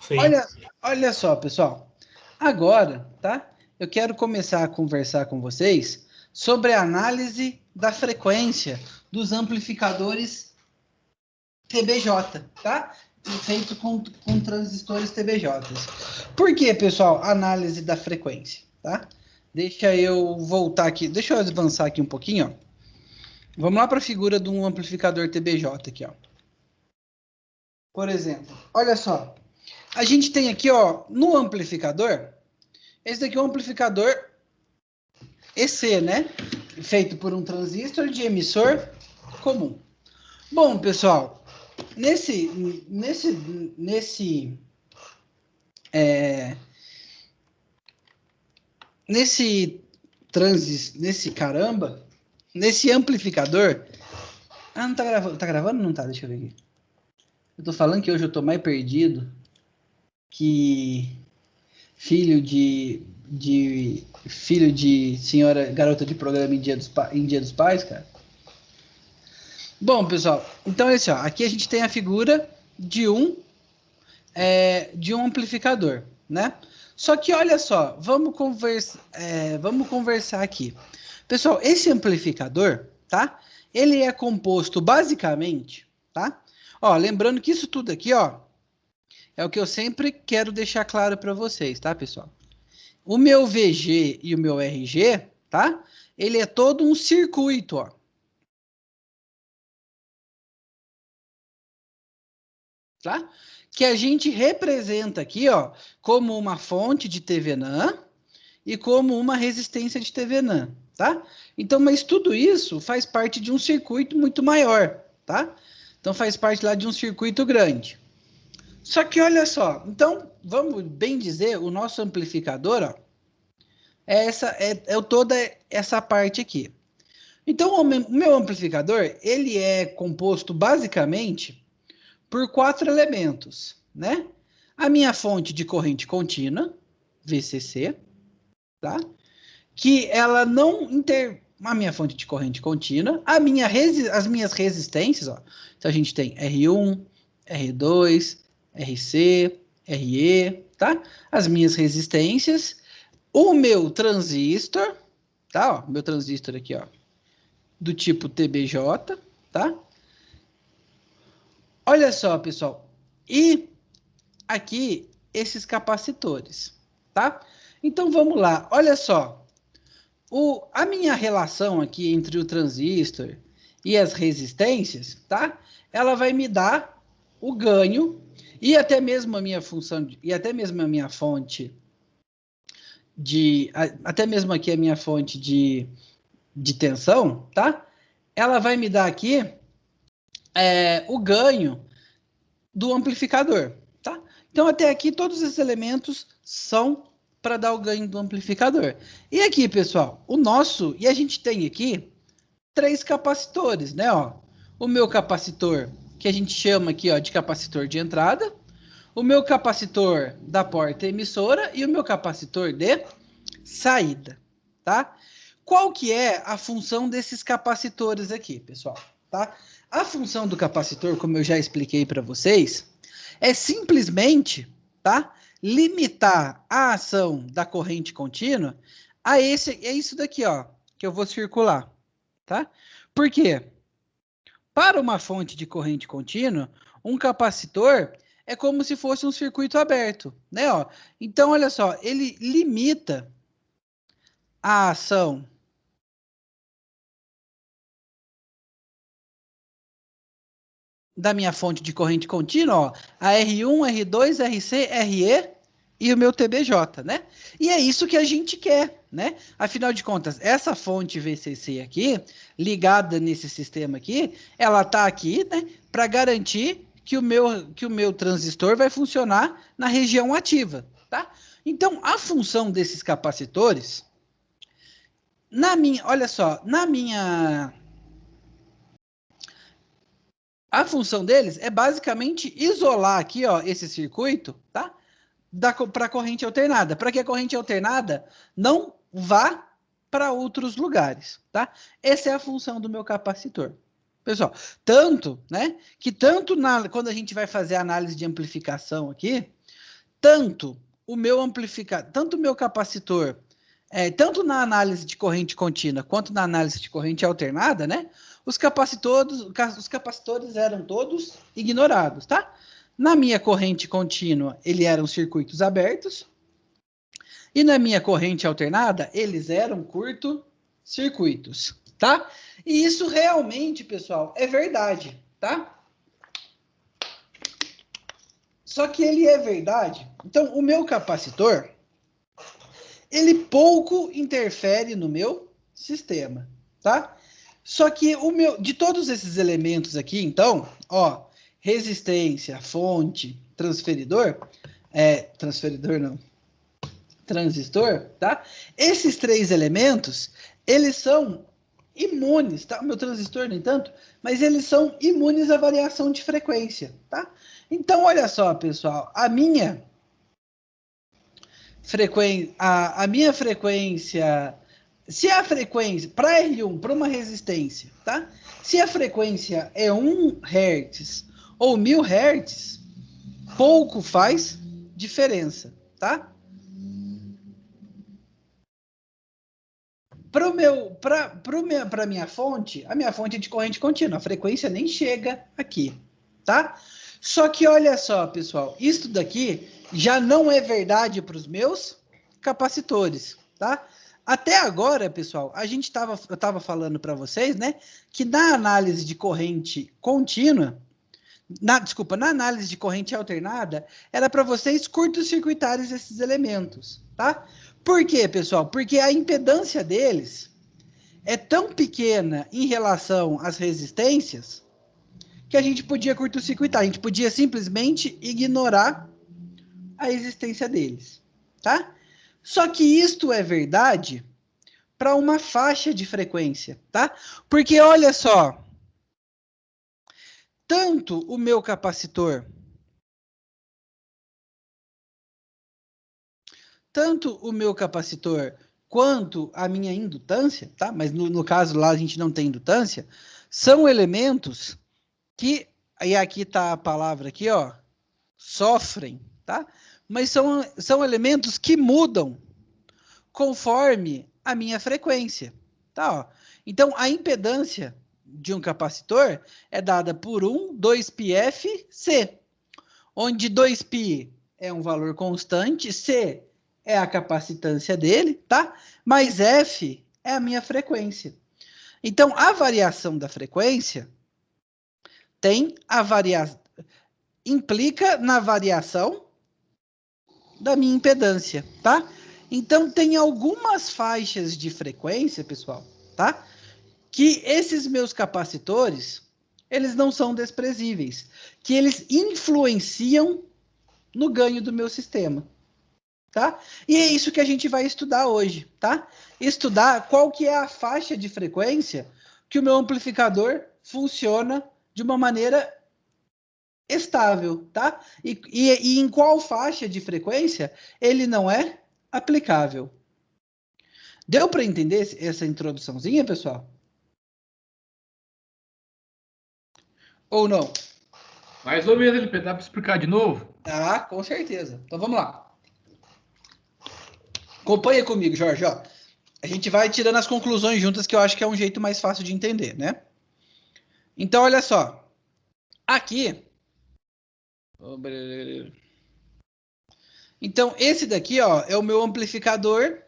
Sim. Olha só, pessoal. Agora, tá? Eu quero começar a conversar com vocês sobre a análise da frequência dos amplificadores TBJ, tá? Feito com transistores TBJs. Por que, pessoal? Análise da frequência, tá? Deixa eu voltar aqui, deixa eu avançar aqui um pouquinho, ó. Vamos lá para a figura de um amplificador TBJ aqui, ó. Por exemplo, olha só. A gente tem aqui, ó, no amplificador, esse daqui é um amplificador EC, né? Feito por um transistor de emissor comum. Bom, pessoal, é, nesse caramba, nesse amplificador. Ah, não tá gravando. Tá gravando ou não tá? Deixa eu ver aqui. Eu tô falando que hoje eu tô mais perdido que filho de senhora garota de programa em Dia dos Pais, cara. Bom, pessoal, então esse, ó, aqui a gente tem a figura de um amplificador, né? Só que olha só, vamos conversar aqui. Pessoal, esse amplificador, tá? Ele é composto basicamente, tá? Ó, lembrando que isso tudo aqui, ó, é o que eu sempre quero deixar claro para vocês, tá, pessoal? O meu VG e o meu RG, tá? Ele é todo um circuito, ó. Tá? Que a gente representa aqui, ó, como uma fonte de TVNAN e como uma resistência de TVNAN, tá? Então, mas tudo isso faz parte de um circuito muito maior, tá? Então faz parte lá de um circuito grande. Só que olha só, então vamos bem dizer, o nosso amplificador, ó, é toda essa parte aqui. Então o meu amplificador, ele é composto basicamente por 4 elementos, né? A minha fonte de corrente contínua, VCC, tá? Que ela não inter... A minha fonte de corrente contínua, as minhas resistências, ó. Então a gente tem R1, R2, RC, RE, tá? As minhas resistências, o meu transistor, tá? Ó, meu transistor aqui, ó, do tipo TBJ, tá? Olha só, pessoal. E aqui esses capacitores, tá? Então vamos lá, olha só. A minha relação aqui entre o transistor e as resistências, tá? Ela vai me dar o ganho e até mesmo a minha função e até mesmo a minha fonte até mesmo aqui a minha fonte de tensão, tá? Ela vai me dar aqui o ganho do amplificador, tá? Então até aqui todos esses elementos são para dar o ganho do amplificador. E aqui, pessoal, e a gente tem aqui 3 capacitores, né, ó? O meu capacitor, que a gente chama aqui, ó, de capacitor de entrada, o meu capacitor da porta emissora e o meu capacitor de saída, tá? Qual que é a função desses capacitores aqui, pessoal? Tá? A função do capacitor, como eu já expliquei para vocês, é simplesmente, tá? Limitar a ação da corrente contínua é isso daqui, ó, que eu vou circular, tá? Por quê? Para uma fonte de corrente contínua, um capacitor é como se fosse um circuito aberto, né? Ó. Então, olha só, ele limita a ação da minha fonte de corrente contínua, ó, a R1, R2, RC, RE e o meu TBJ, né? E é isso que a gente quer, né? Afinal de contas, essa fonte VCC aqui, ligada nesse sistema aqui, ela tá aqui, né, para garantir que o meu transistor vai funcionar na região ativa, tá? Então, a função desses capacitores, olha só, a função deles é basicamente isolar aqui, ó, esse circuito, tá? Para a corrente alternada, para que a corrente alternada não vá para outros lugares, tá? Essa é a função do meu capacitor. Pessoal, tanto, né, que quando a gente vai fazer a análise de amplificação aqui, tanto o meu amplificador, tanto o meu capacitor, tanto na análise de corrente contínua quanto na análise de corrente alternada, né? Os capacitores eram todos ignorados, tá? Na minha corrente contínua, eles eram circuitos abertos. E na minha corrente alternada, eles eram curto-circuitos, tá? E isso realmente, pessoal, é verdade, tá? Só que ele é verdade. Então, o meu capacitor, ele pouco interfere no meu sistema, tá? Só que de todos esses elementos aqui, então, ó, resistência, fonte, transferidor não, transistor, tá? Esses três elementos, eles são imunes, tá? O meu transistor nem tanto, mas eles são imunes à variação de frequência, tá? Então, olha só, pessoal, a minha frequência, se a frequência, para R1, para uma resistência, tá? Se a frequência é 1 Hz ou 1000 Hz, pouco faz diferença, tá? Para minha fonte, a minha fonte é de corrente contínua, a frequência nem chega aqui, tá? Só que olha só, pessoal, isso daqui já não é verdade para os meus capacitores, tá? Até agora, pessoal, eu estava falando para vocês, né, que na análise de corrente contínua, na análise de corrente alternada, era para vocês curto-circuitarem esses elementos, tá? Por quê, pessoal? Porque a impedância deles é tão pequena em relação às resistências que a gente podia curto-circuitar, a gente podia simplesmente ignorar a existência deles, tá? Só que isto é verdade para uma faixa de frequência, tá? Porque olha só, tanto o meu capacitor quanto a minha indutância, tá? Mas no caso lá a gente não tem indutância, são elementos que, e aqui está a palavra aqui, ó, sofrem, tá? Mas são elementos que mudam conforme a minha frequência, tá? Ó. Então, a impedância de um capacitor é dada por 2πfC, onde 2π é um valor constante, C é a capacitância dele, tá? Mas F é a minha frequência. Então, a variação da frequência implica na variação da minha impedância, tá? Então, tem algumas faixas de frequência, pessoal, tá? Que esses meus capacitores, eles não são desprezíveis, que eles influenciam no ganho do meu sistema, tá? E é isso que a gente vai estudar hoje, tá? Estudar qual que é a faixa de frequência que o meu amplificador funciona de uma maneira estável, tá? E em qual faixa de frequência ele não é aplicável. Deu para entender essa introduçãozinha, pessoal? Ou não? Mais ou menos, ele dá para explicar de novo? Ah, com certeza. Então vamos lá. Acompanha comigo, Jorge. Ó. A gente vai tirando as conclusões juntas, que eu acho que é um jeito mais fácil de entender, né? Então, olha só. Aqui. Então, esse daqui, ó, é o meu amplificador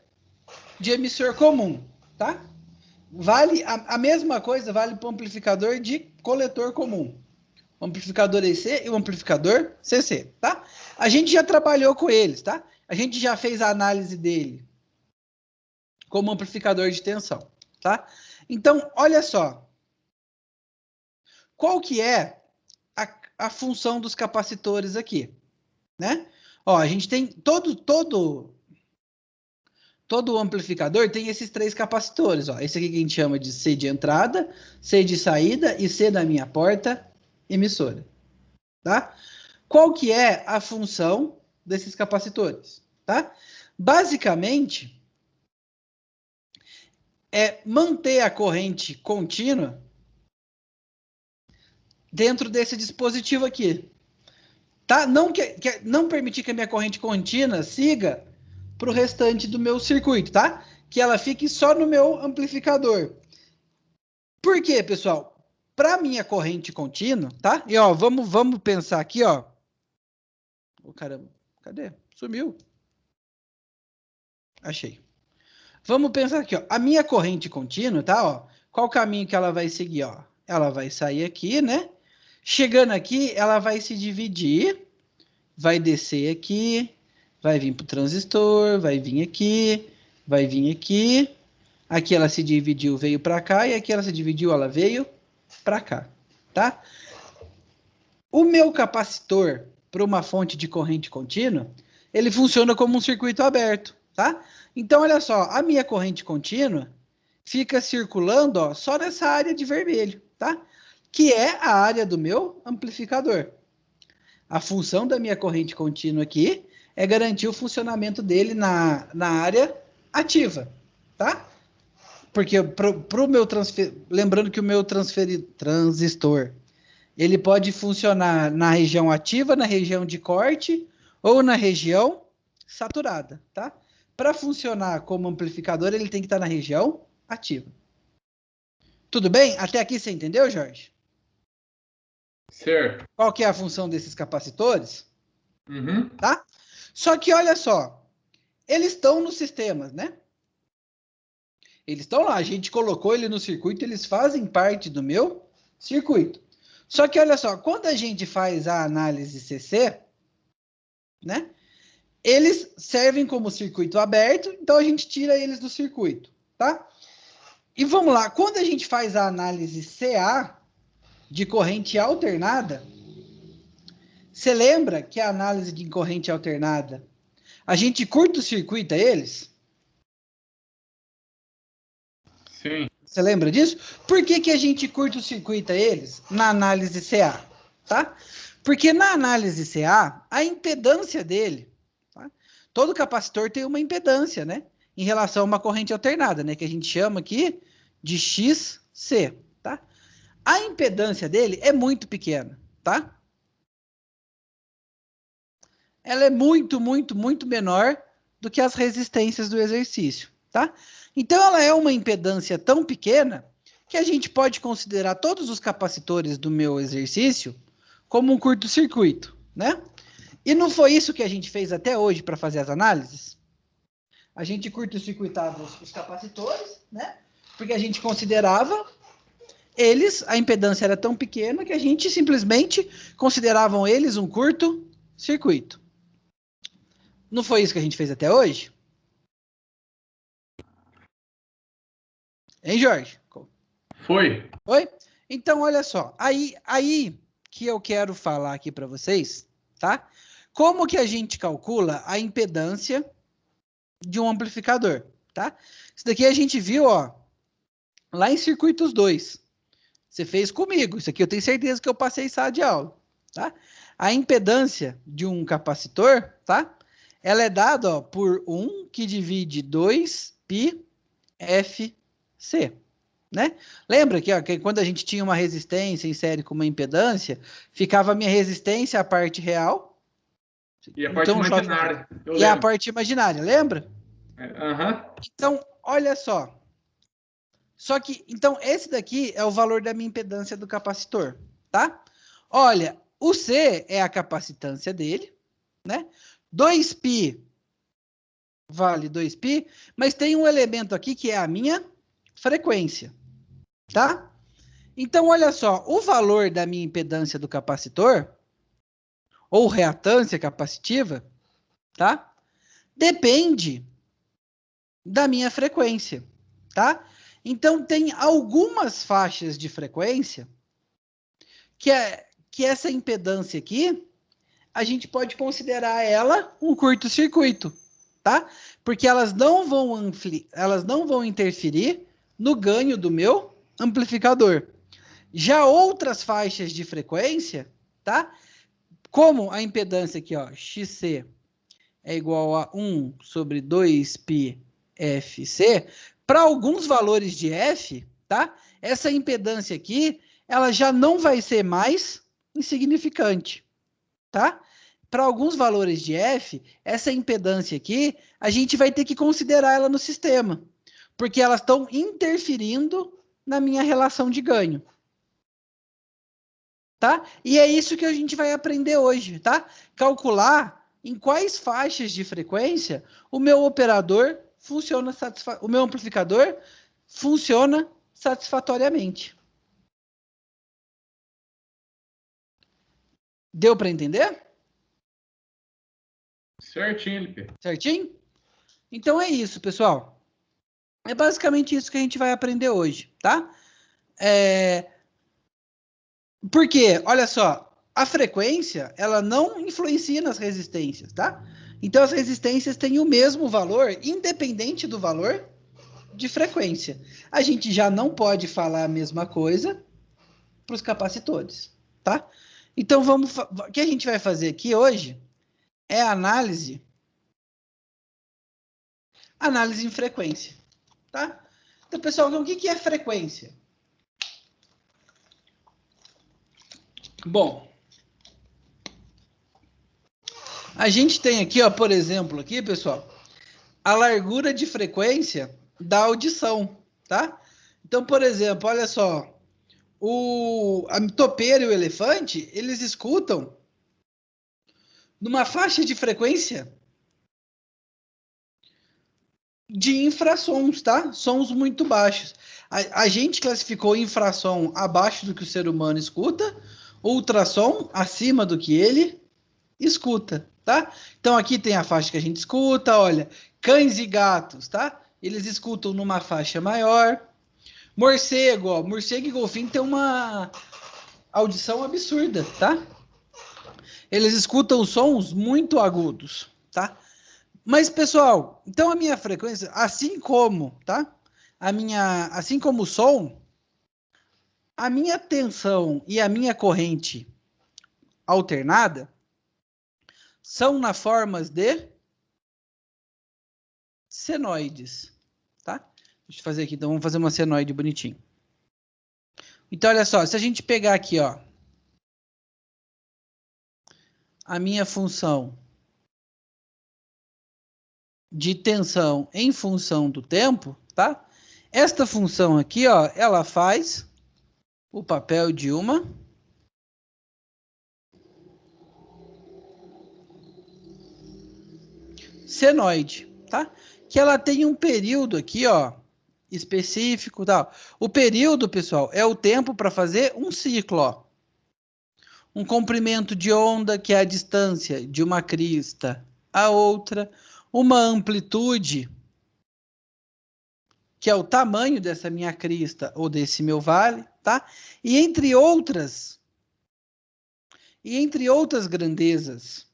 de emissor comum, tá? Vale a mesma coisa vale para o amplificador de coletor comum. O amplificador EC e o amplificador CC, tá? A gente já trabalhou com eles, tá? A gente já fez a análise dele como amplificador de tensão, tá? Então, olha só. Qual que é a função dos capacitores aqui, né? Ó, a gente tem todo amplificador tem esses três capacitores, ó. Esse aqui que a gente chama de C de entrada, C de saída e C da minha porta emissora, tá? Qual que é a função desses capacitores, tá? Basicamente, é manter a corrente contínua dentro desse dispositivo aqui. tá? Não permitir que a minha corrente contínua siga para o restante do meu circuito, tá? Que ela fique só no meu amplificador. Por quê, pessoal? Para minha corrente contínua, tá? E ó, vamos pensar aqui, ó. Oh, caramba, cadê? Sumiu. Achei. Vamos pensar aqui, ó. A minha corrente contínua, tá? Ó, qual o caminho que ela vai seguir, ó? Ela vai sair aqui, né? Chegando aqui, ela vai se dividir, vai descer aqui, vai vir para o transistor, vai vir aqui, vai vir aqui. Aqui ela se dividiu, veio para cá, e aqui ela se dividiu, ela veio para cá, tá? O meu capacitor para uma fonte de corrente contínua, ele funciona como um circuito aberto, tá? Então, olha só, a minha corrente contínua fica circulando, ó, só nessa área de vermelho, tá? Que é a área do meu amplificador. A função da minha corrente contínua aqui é garantir o funcionamento dele na área ativa, tá? Porque pro meu lembrando que o meu transistor, ele pode funcionar na região ativa, na região de corte ou na região saturada, tá? Para funcionar como amplificador, ele tem que estar na região ativa. Tudo bem? Até aqui você entendeu, Jorge? Certo. Qual que é a função desses capacitores? Uhum. Tá? Só que olha só, eles estão nos sistemas, né? Eles estão lá, a gente colocou ele no circuito, eles fazem parte do meu circuito. Só que olha só, quando a gente faz a análise CC, né? Eles servem como circuito aberto, então a gente tira eles do circuito, tá? E vamos lá, quando a gente faz a análise CA de corrente alternada, você lembra que a análise de corrente alternada, a gente curta-circuita eles? Sim. Você lembra disso? Por que a gente curta-circuita eles na análise CA? Tá? Porque na análise CA, a impedância dele, tá? Todo capacitor tem uma impedância, né? Em relação a uma corrente alternada, né? Que a gente chama aqui de XC, tá? A impedância dele é muito pequena, tá? Ela é muito, muito, muito menor do que as resistências do exercício, tá? Então, ela é uma impedância tão pequena que a gente pode considerar todos os capacitores do meu exercício como um curto-circuito, né? E não foi isso que a gente fez até hoje para fazer as análises? A gente curto-circuitava os capacitores, né? Porque a gente considerava eles, a impedância era tão pequena que a gente simplesmente consideravam eles um curto-circuito. Não foi isso que a gente fez até hoje? Hein, Jorge? Foi. Oi? Então, olha só. Aí que eu quero falar aqui para vocês, tá? Como que a gente calcula a impedância de um amplificador, tá? Isso daqui a gente viu, ó, lá em circuitos 2. Você fez comigo. Isso aqui eu tenho certeza que eu passei em sala de aula, tá? A impedância de um capacitor, tá? Ela é dada, ó, por 1 que divide 2πfc, né? Lembra que, ó, que quando a gente tinha uma resistência em série com uma impedância, ficava a minha resistência, a parte real, E a parte então, imaginária. e a parte imaginária, lembra? Aham. Então, olha só. Só que, então, esse daqui é o valor da minha impedância do capacitor, tá? Olha, o C é a capacitância dele, né? 2π vale 2π, mas tem um elemento aqui que é a minha frequência, tá? Então, olha só, o valor da minha impedância do capacitor, ou reatância capacitiva, tá? Depende da minha frequência, tá? Então, tem algumas faixas de frequência que essa impedância aqui, a gente pode considerar ela um curto-circuito, tá? Porque elas não vão interferir no ganho do meu amplificador. Já outras faixas de frequência, tá? Como a impedância aqui, ó, XC é igual a 1 sobre 2πfc, para alguns valores de F, tá? Essa impedância aqui, ela já não vai ser mais insignificante, tá? Para alguns valores de F, essa impedância aqui, a gente vai ter que considerar ela no sistema, porque elas estão interferindo na minha relação de ganho. Tá? E é isso que a gente vai aprender hoje, tá? Calcular em quais faixas de frequência o meu operador funciona o meu amplificador funciona satisfatoriamente. Deu para entender? Certinho, LP. Certinho? Então é isso, pessoal. É basicamente isso que a gente vai aprender hoje, tá? Porque, olha só, a frequência, ela não influencia nas resistências, tá? Então, as resistências têm o mesmo valor, independente do valor de frequência. A gente já não pode falar a mesma coisa para os capacitores, tá? Então, o que a gente vai fazer aqui hoje é análise em frequência, tá? Então, pessoal, o que é frequência? Bom, a gente tem aqui, ó, por exemplo, aqui, pessoal, a largura de frequência da audição, tá? Então, por exemplo, olha só, a topeira e o elefante, eles escutam numa faixa de frequência de infrassons, tá? Sons muito baixos. A gente classificou infrassom abaixo do que o ser humano escuta, ultrassom acima do que ele escuta, tá? Então aqui tem a faixa que a gente escuta, olha, cães e gatos, tá? Eles escutam numa faixa maior. Morcego, ó, morcego e golfinho tem uma audição absurda, tá? Eles escutam sons muito agudos, tá? Mas, pessoal, então a minha frequência, assim como, tá? Assim como o som, a minha tensão e a minha corrente alternada são na formas de senoides, tá? Deixa eu fazer aqui, então vamos fazer uma senoide bonitinho. Então, olha só, se a gente pegar aqui, ó, a minha função de tensão em função do tempo, tá? Esta função aqui, ó, ela faz o papel de uma senoide, tá? Que ela tem um período aqui, ó, específico, tal. O período, pessoal, é o tempo para fazer um ciclo, ó. Um comprimento de onda, que é a distância de uma crista a outra, uma amplitude, que é o tamanho dessa minha crista ou desse meu vale, tá? E entre outras grandezas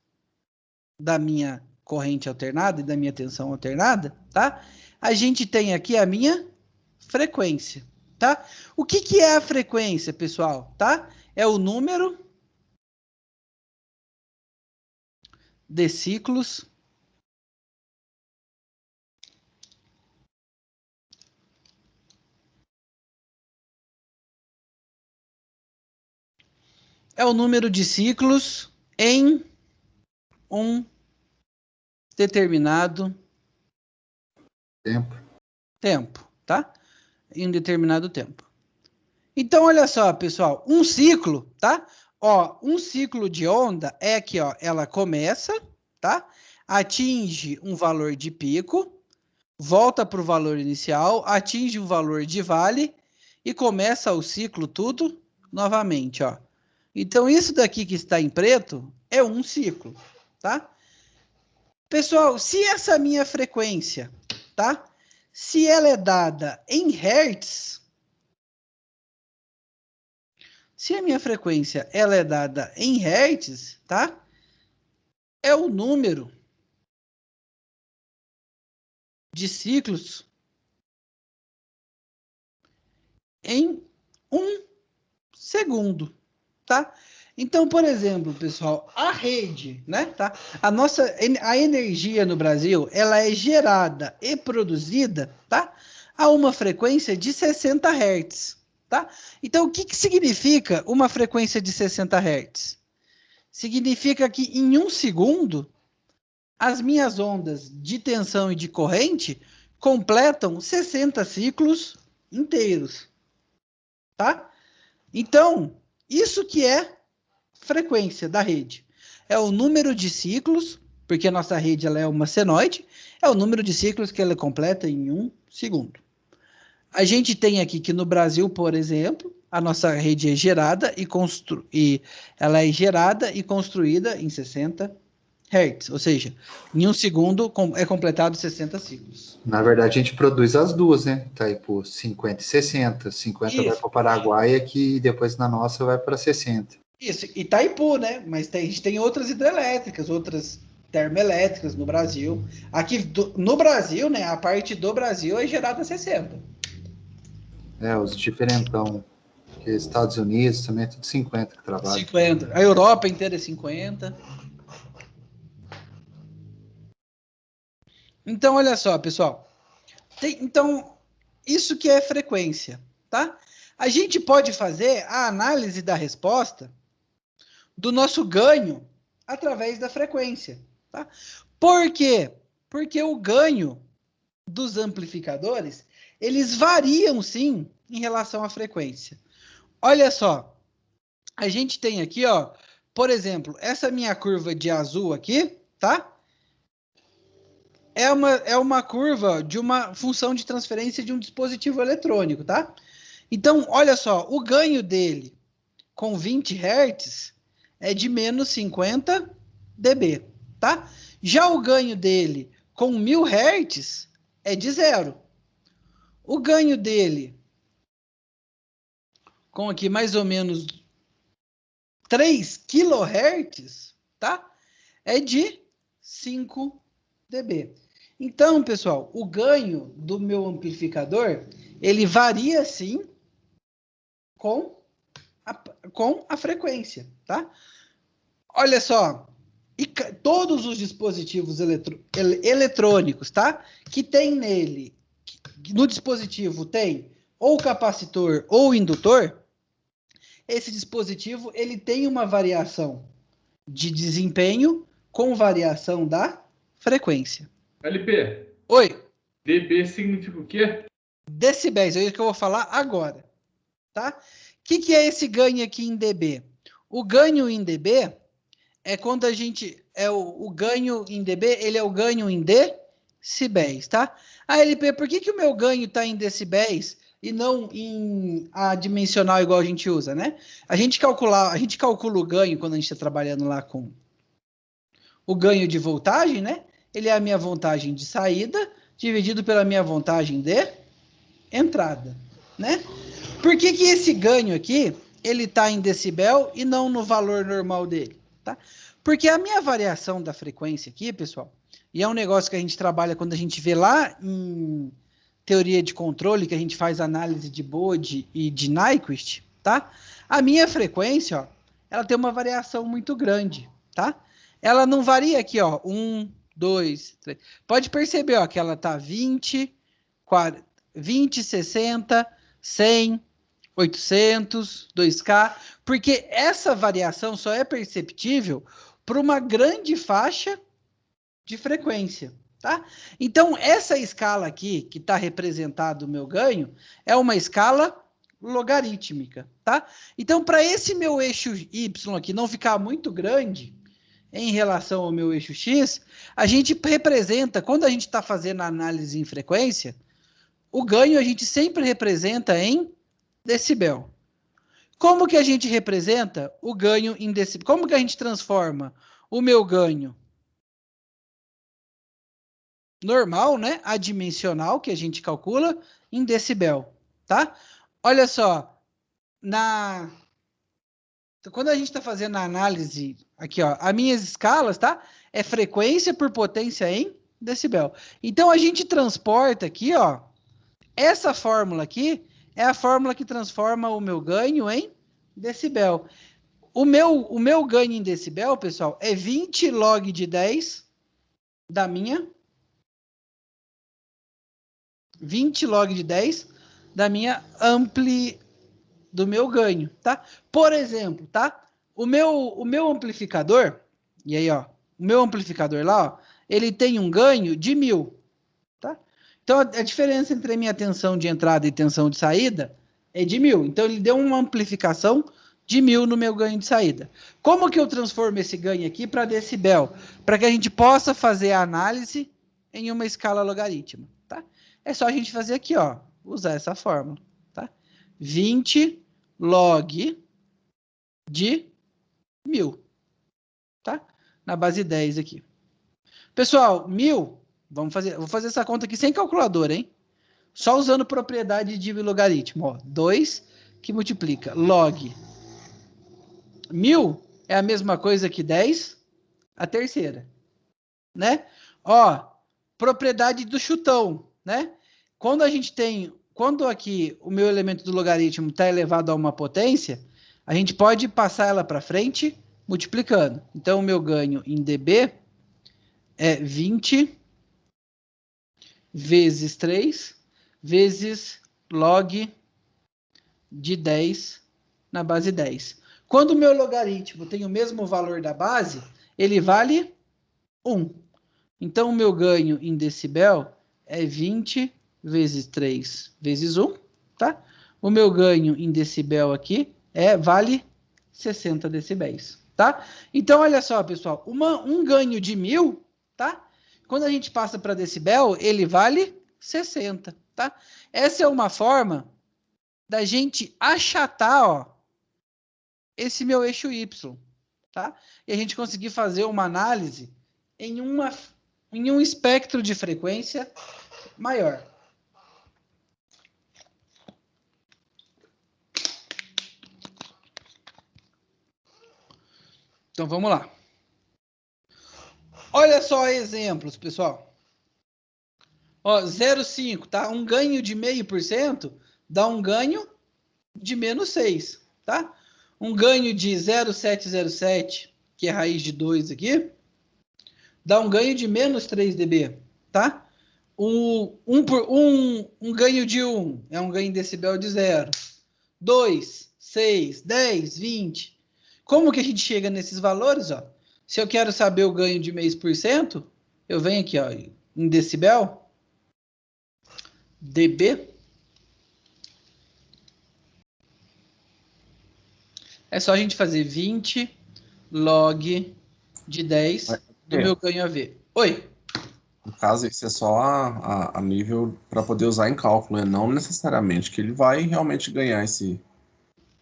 da minha corrente alternada e da minha tensão alternada, tá? A gente tem aqui a minha frequência, tá? O que é a frequência, pessoal, tá? É o número de ciclos em um determinado tempo, tá? Em um determinado tempo. Então, olha só, pessoal, um ciclo, tá? Ó, um ciclo de onda é aqui, ó, ela começa, tá? Atinge um valor de pico, volta para o valor inicial, atinge um valor de vale e começa o ciclo tudo novamente, ó. Então, isso daqui que está em preto é um ciclo, tá? Pessoal, se essa minha frequência, tá? Se ela é dada em hertz, se a minha frequência ela é dada em hertz, tá? É o número de ciclos em um segundo, tá? Então, por exemplo, pessoal, a rede, né, tá? A energia no Brasil, ela é gerada e produzida, tá? A uma frequência de 60 Hz, tá? Então, o que significa uma frequência de 60 Hz? significa que em 1 segundo, as minhas ondas de tensão e de corrente completam 60 ciclos inteiros. Tá? Então, isso que é frequência da rede. É o número de ciclos, porque a nossa rede ela é uma senoide, é o número de ciclos que ela completa em 1 segundo. A gente tem aqui que no Brasil, por exemplo, a nossa rede é gerada ela é gerada e construída em 60 Hz, ou seja, em 1 segundo é completado 60 ciclos. Na verdade, a gente produz as duas, né? Tá aí por 50 e 60. 50 vai para o Paraguai aqui e depois na nossa vai para 60. Isso, Itaipu, né? Mas a gente tem outras hidrelétricas, outras termoelétricas no Brasil. Aqui no Brasil, né? A parte do Brasil é gerada a 60. Os diferentão. Porque Estados Unidos também é tudo 50 que trabalha. 50. A Europa inteira é 50. Então, olha só, pessoal. Então, isso que é frequência, tá? A gente pode fazer a análise da resposta do nosso ganho através da frequência, tá? Por quê? Porque o ganho dos amplificadores, eles variam, sim, em relação à frequência. Olha só, a gente tem aqui, ó, por exemplo, essa minha curva de azul aqui, tá? É uma curva de uma função de transferência de um dispositivo eletrônico, tá? Então, olha só, o ganho dele com 20 Hz é de menos 50 dB, tá? Já o ganho dele com 1000 Hz é de 0. O ganho dele com aqui mais ou menos 3 kHz, tá? É de 5 dB. Então, pessoal, o ganho do meu amplificador, ele varia sim com a frequência, tá? Olha só, todos os dispositivos eletrônicos, tá? Que tem nele, no dispositivo tem ou capacitor ou indutor, esse dispositivo ele tem uma variação de desempenho com variação da frequência. LP. Oi. dB significa o quê? Decibéis, é isso que eu vou falar agora, tá? O que é esse ganho aqui em dB? O ganho em dB é quando a gente o ganho em dB, ele é o ganho em decibéis, tá? LP, por que o meu ganho está em decibéis e não em adimensional igual a gente usa, né? A gente calcula o ganho quando a gente está trabalhando lá com o ganho de voltagem, né? Ele é a minha voltagem de saída dividido pela minha voltagem de entrada, né? Por que esse ganho aqui, ele está em decibel e não no valor normal dele, tá? Porque a minha variação da frequência aqui, pessoal, e é um negócio que a gente trabalha quando a gente vê lá em teoria de controle, que a gente faz análise de Bode e de Nyquist, tá? A minha frequência, ó, ela tem uma variação muito grande, tá? Ela não varia aqui, ó, 1, 2, 3. Pode perceber, ó, que ela tá 20, 40, 20, 60, 100, 800, 2K, porque essa variação só é perceptível para uma grande faixa de frequência, tá? Então, essa escala aqui, que está representado o meu ganho, é uma escala logarítmica, tá? Então, para esse meu eixo Y aqui não ficar muito grande em relação ao meu eixo X, a gente representa, quando a gente está fazendo a análise em frequência, o ganho a gente sempre representa em decibel. Como que a gente representa o ganho em decibel? Como que a gente transforma o meu ganho normal, né, adimensional, que a gente calcula, em decibel, tá? Olha só, quando a gente está fazendo a análise, aqui, ó, as minhas escalas, tá? É frequência por potência em decibel. Então, a gente transporta aqui, ó, essa fórmula aqui é a fórmula que transforma o meu ganho em decibel. O meu ganho em decibel, pessoal, é 20 log de 10 da minha 20 log de 10 da minha do meu ganho, tá? Por exemplo, tá? o meu amplificador, e aí, ó, o meu amplificador lá, ó, ele tem um ganho de 1000, tá? Então, a diferença entre a minha tensão de entrada e tensão de saída é de 1000. Então, ele deu uma amplificação de 1000 no meu ganho de saída. Como que eu transformo esse ganho aqui para decibel? Para que a gente possa fazer a análise em uma escala logarítmica, tá? É só a gente fazer aqui, ó, usar essa fórmula, tá? 20 log de 1000, tá? Na base 10 aqui. Pessoal, 1000, vou fazer essa conta aqui sem calculadora, hein? Só usando propriedade de logaritmo, ó, 2 que multiplica log 1000 é a mesma coisa que 10 a terceira, né? Ó, propriedade do chutão, né? Quando aqui o meu elemento do logaritmo está elevado a uma potência, a gente pode passar ela para frente multiplicando. Então, o meu ganho em dB é 20 vezes 3 vezes log de 10 na base 10. Quando o meu logaritmo tem o mesmo valor da base, ele vale 1. Então, o meu ganho em decibel é 20 vezes 3 vezes 1, tá? O meu ganho em decibel aqui vale 60 decibéis, tá? Então, olha só, pessoal, um ganho de 1000, tá? Quando a gente passa para decibel, ele vale 60, tá? Essa é uma forma da gente achatar, ó, esse meu eixo Y, tá? E a gente conseguir fazer uma análise em um espectro de frequência maior. Então, vamos lá. Olha só exemplos, pessoal. Ó, 0,5, tá? Um ganho de 0,5% dá um ganho de menos 6, tá? Um ganho de 0,707, que é raiz de 2 aqui, dá um ganho de menos 3 dB, tá? Um ganho de 1 é um ganho em decibel de 0. 2, 6, 10, 20. Como que a gente chega nesses valores, ó? Se eu quero saber o ganho de 0,5%, eu venho aqui, ó, em decibel, dB. É só a gente fazer 20 log de 10 do meu ganho AV. Oi? No caso, isso é só a nível para poder usar em cálculo, né? Não necessariamente que ele vai realmente ganhar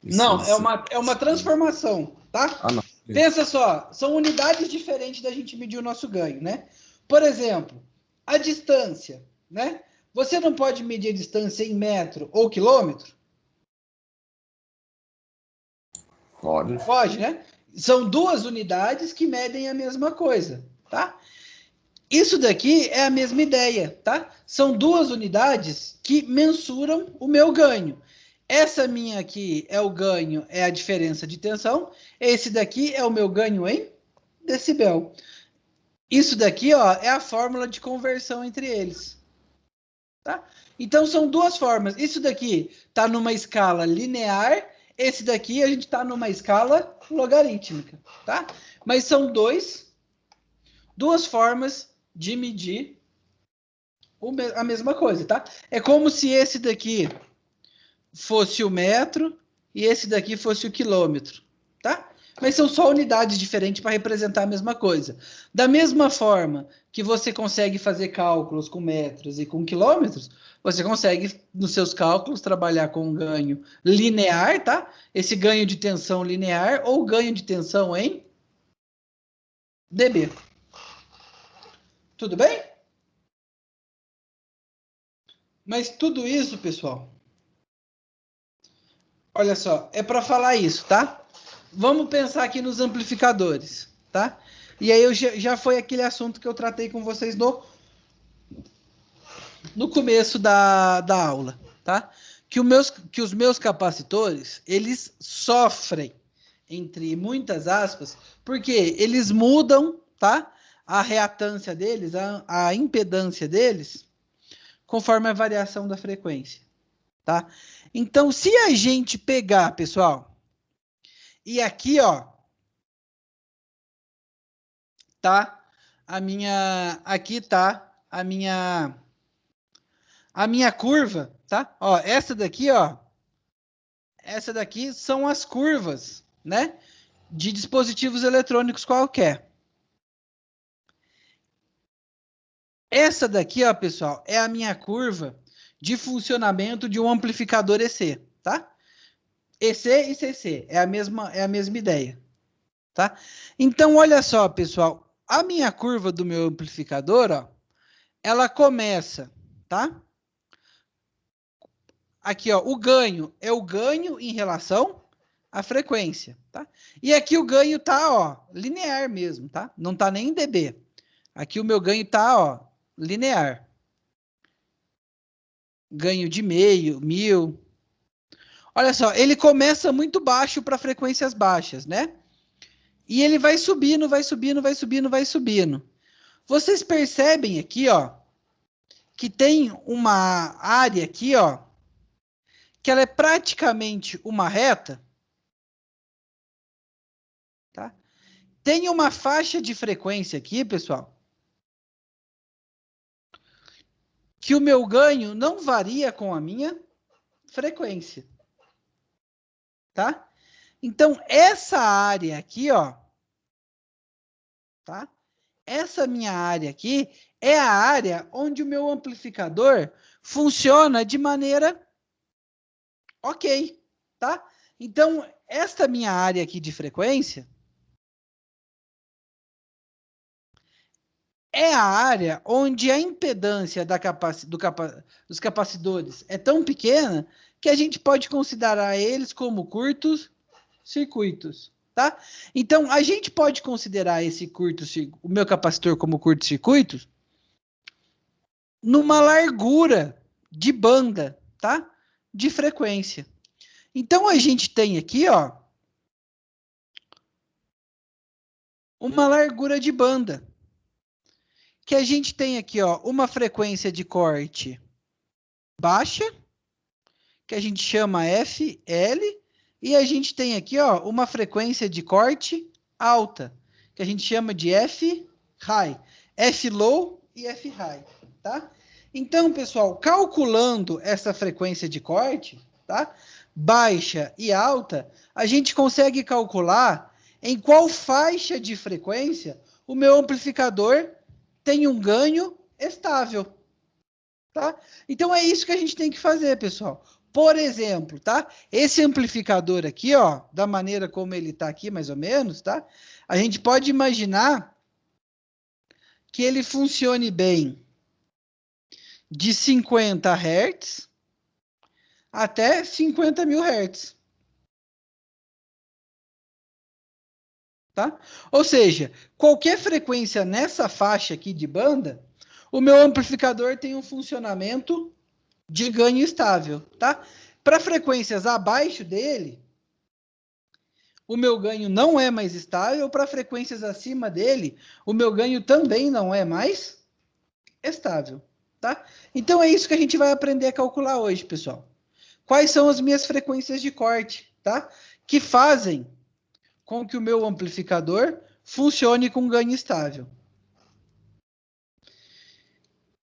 Não, é uma transformação, tá? Ah, não. Pensa só, são unidades diferentes da gente medir o nosso ganho, né? Por exemplo, a distância, né? Você não pode medir a distância em metro ou quilômetro? Pode. Pode, né? São duas unidades que medem a mesma coisa, tá? Isso daqui é a mesma ideia, tá? São duas unidades que mensuram o meu ganho. Essa minha aqui é o ganho, é a diferença de tensão. Esse daqui é o meu ganho em decibel. Isso daqui, ó, é a fórmula de conversão entre eles. Tá? Então, são duas formas. Isso daqui está numa escala linear. Esse daqui a gente está numa escala logarítmica. Tá? Mas são duas formas de medir a mesma coisa. Tá? É como se esse daqui fosse o metro e esse daqui fosse o quilômetro, tá? Mas são só unidades diferentes para representar a mesma coisa. Da mesma forma que você consegue fazer cálculos com metros e com quilômetros, você consegue, nos seus cálculos, trabalhar com um ganho linear, tá? Esse ganho de tensão linear ou ganho de tensão em dB. Tudo bem? Mas tudo isso, pessoal, olha só, é para falar isso, tá? Vamos pensar aqui nos amplificadores, tá? E aí já foi aquele assunto que eu tratei com vocês no começo da aula, tá? Que os meus capacitores, eles sofrem, entre muitas aspas, porque eles mudam, tá? A reatância deles, a impedância deles, conforme a variação da frequência, tá? Então, se a gente pegar, pessoal, e aqui, ó, tá aqui tá a minha curva, tá? Ó, essa daqui, ó, essa daqui são as curvas, né, de dispositivos eletrônicos qualquer. Essa daqui, ó, pessoal, é a minha curva de funcionamento de um amplificador EC, tá? EC e CC, é a mesma ideia, tá? Então, olha só, pessoal, a minha curva do meu amplificador, ó, ela começa, tá? Aqui, ó, o ganho é o ganho em relação à frequência, tá? E aqui o ganho tá, ó, linear mesmo, tá? Não tá nem em dB. Aqui o meu ganho tá, ó, linear. Ganho de meio, 1000. Olha só, ele começa muito baixo para frequências baixas, né? E ele vai subindo, vai subindo, vai subindo, vai subindo. Vocês percebem aqui, ó, que tem uma área aqui, ó, que ela é praticamente uma reta, tá? Tem uma faixa de frequência aqui, pessoal, que o meu ganho não varia com a minha frequência, tá? Então, essa área aqui, ó, tá? Essa minha área aqui é a área onde o meu amplificador funciona de maneira ok, tá? Então, esta minha área aqui de frequência é a área onde a impedância dos capacidores é tão pequena que a gente pode considerar eles como curtos circuitos, tá? Então, a gente pode considerar o meu capacitor como curto-circuito numa largura de banda, tá? De frequência. Então, a gente tem aqui, ó, uma largura de banda. Que a gente tem aqui, ó, uma frequência de corte baixa, que a gente chama FL, e a gente tem aqui, ó, uma frequência de corte alta, que a gente chama de F high, F low e F high, tá? Então, pessoal, calculando essa frequência de corte, tá? Baixa e alta, a gente consegue calcular em qual faixa de frequência o meu amplificador tem um ganho estável, tá? Então é isso que a gente tem que fazer, pessoal. Por exemplo, tá? Esse amplificador aqui, ó, da maneira como ele tá aqui, mais ou menos, tá? A gente pode imaginar que ele funcione bem de 50 Hz até 50.000 Hz. Tá? Ou seja, qualquer frequência nessa faixa aqui de banda, o meu amplificador tem um funcionamento de ganho estável, tá? Para frequências abaixo dele, o meu ganho não é mais estável. Para frequências acima dele, o meu ganho também não é mais estável, tá? Então é isso que a gente vai aprender a calcular hoje, pessoal. Quais são as minhas frequências de corte, tá? Que fazem com que o meu amplificador funcione com ganho estável.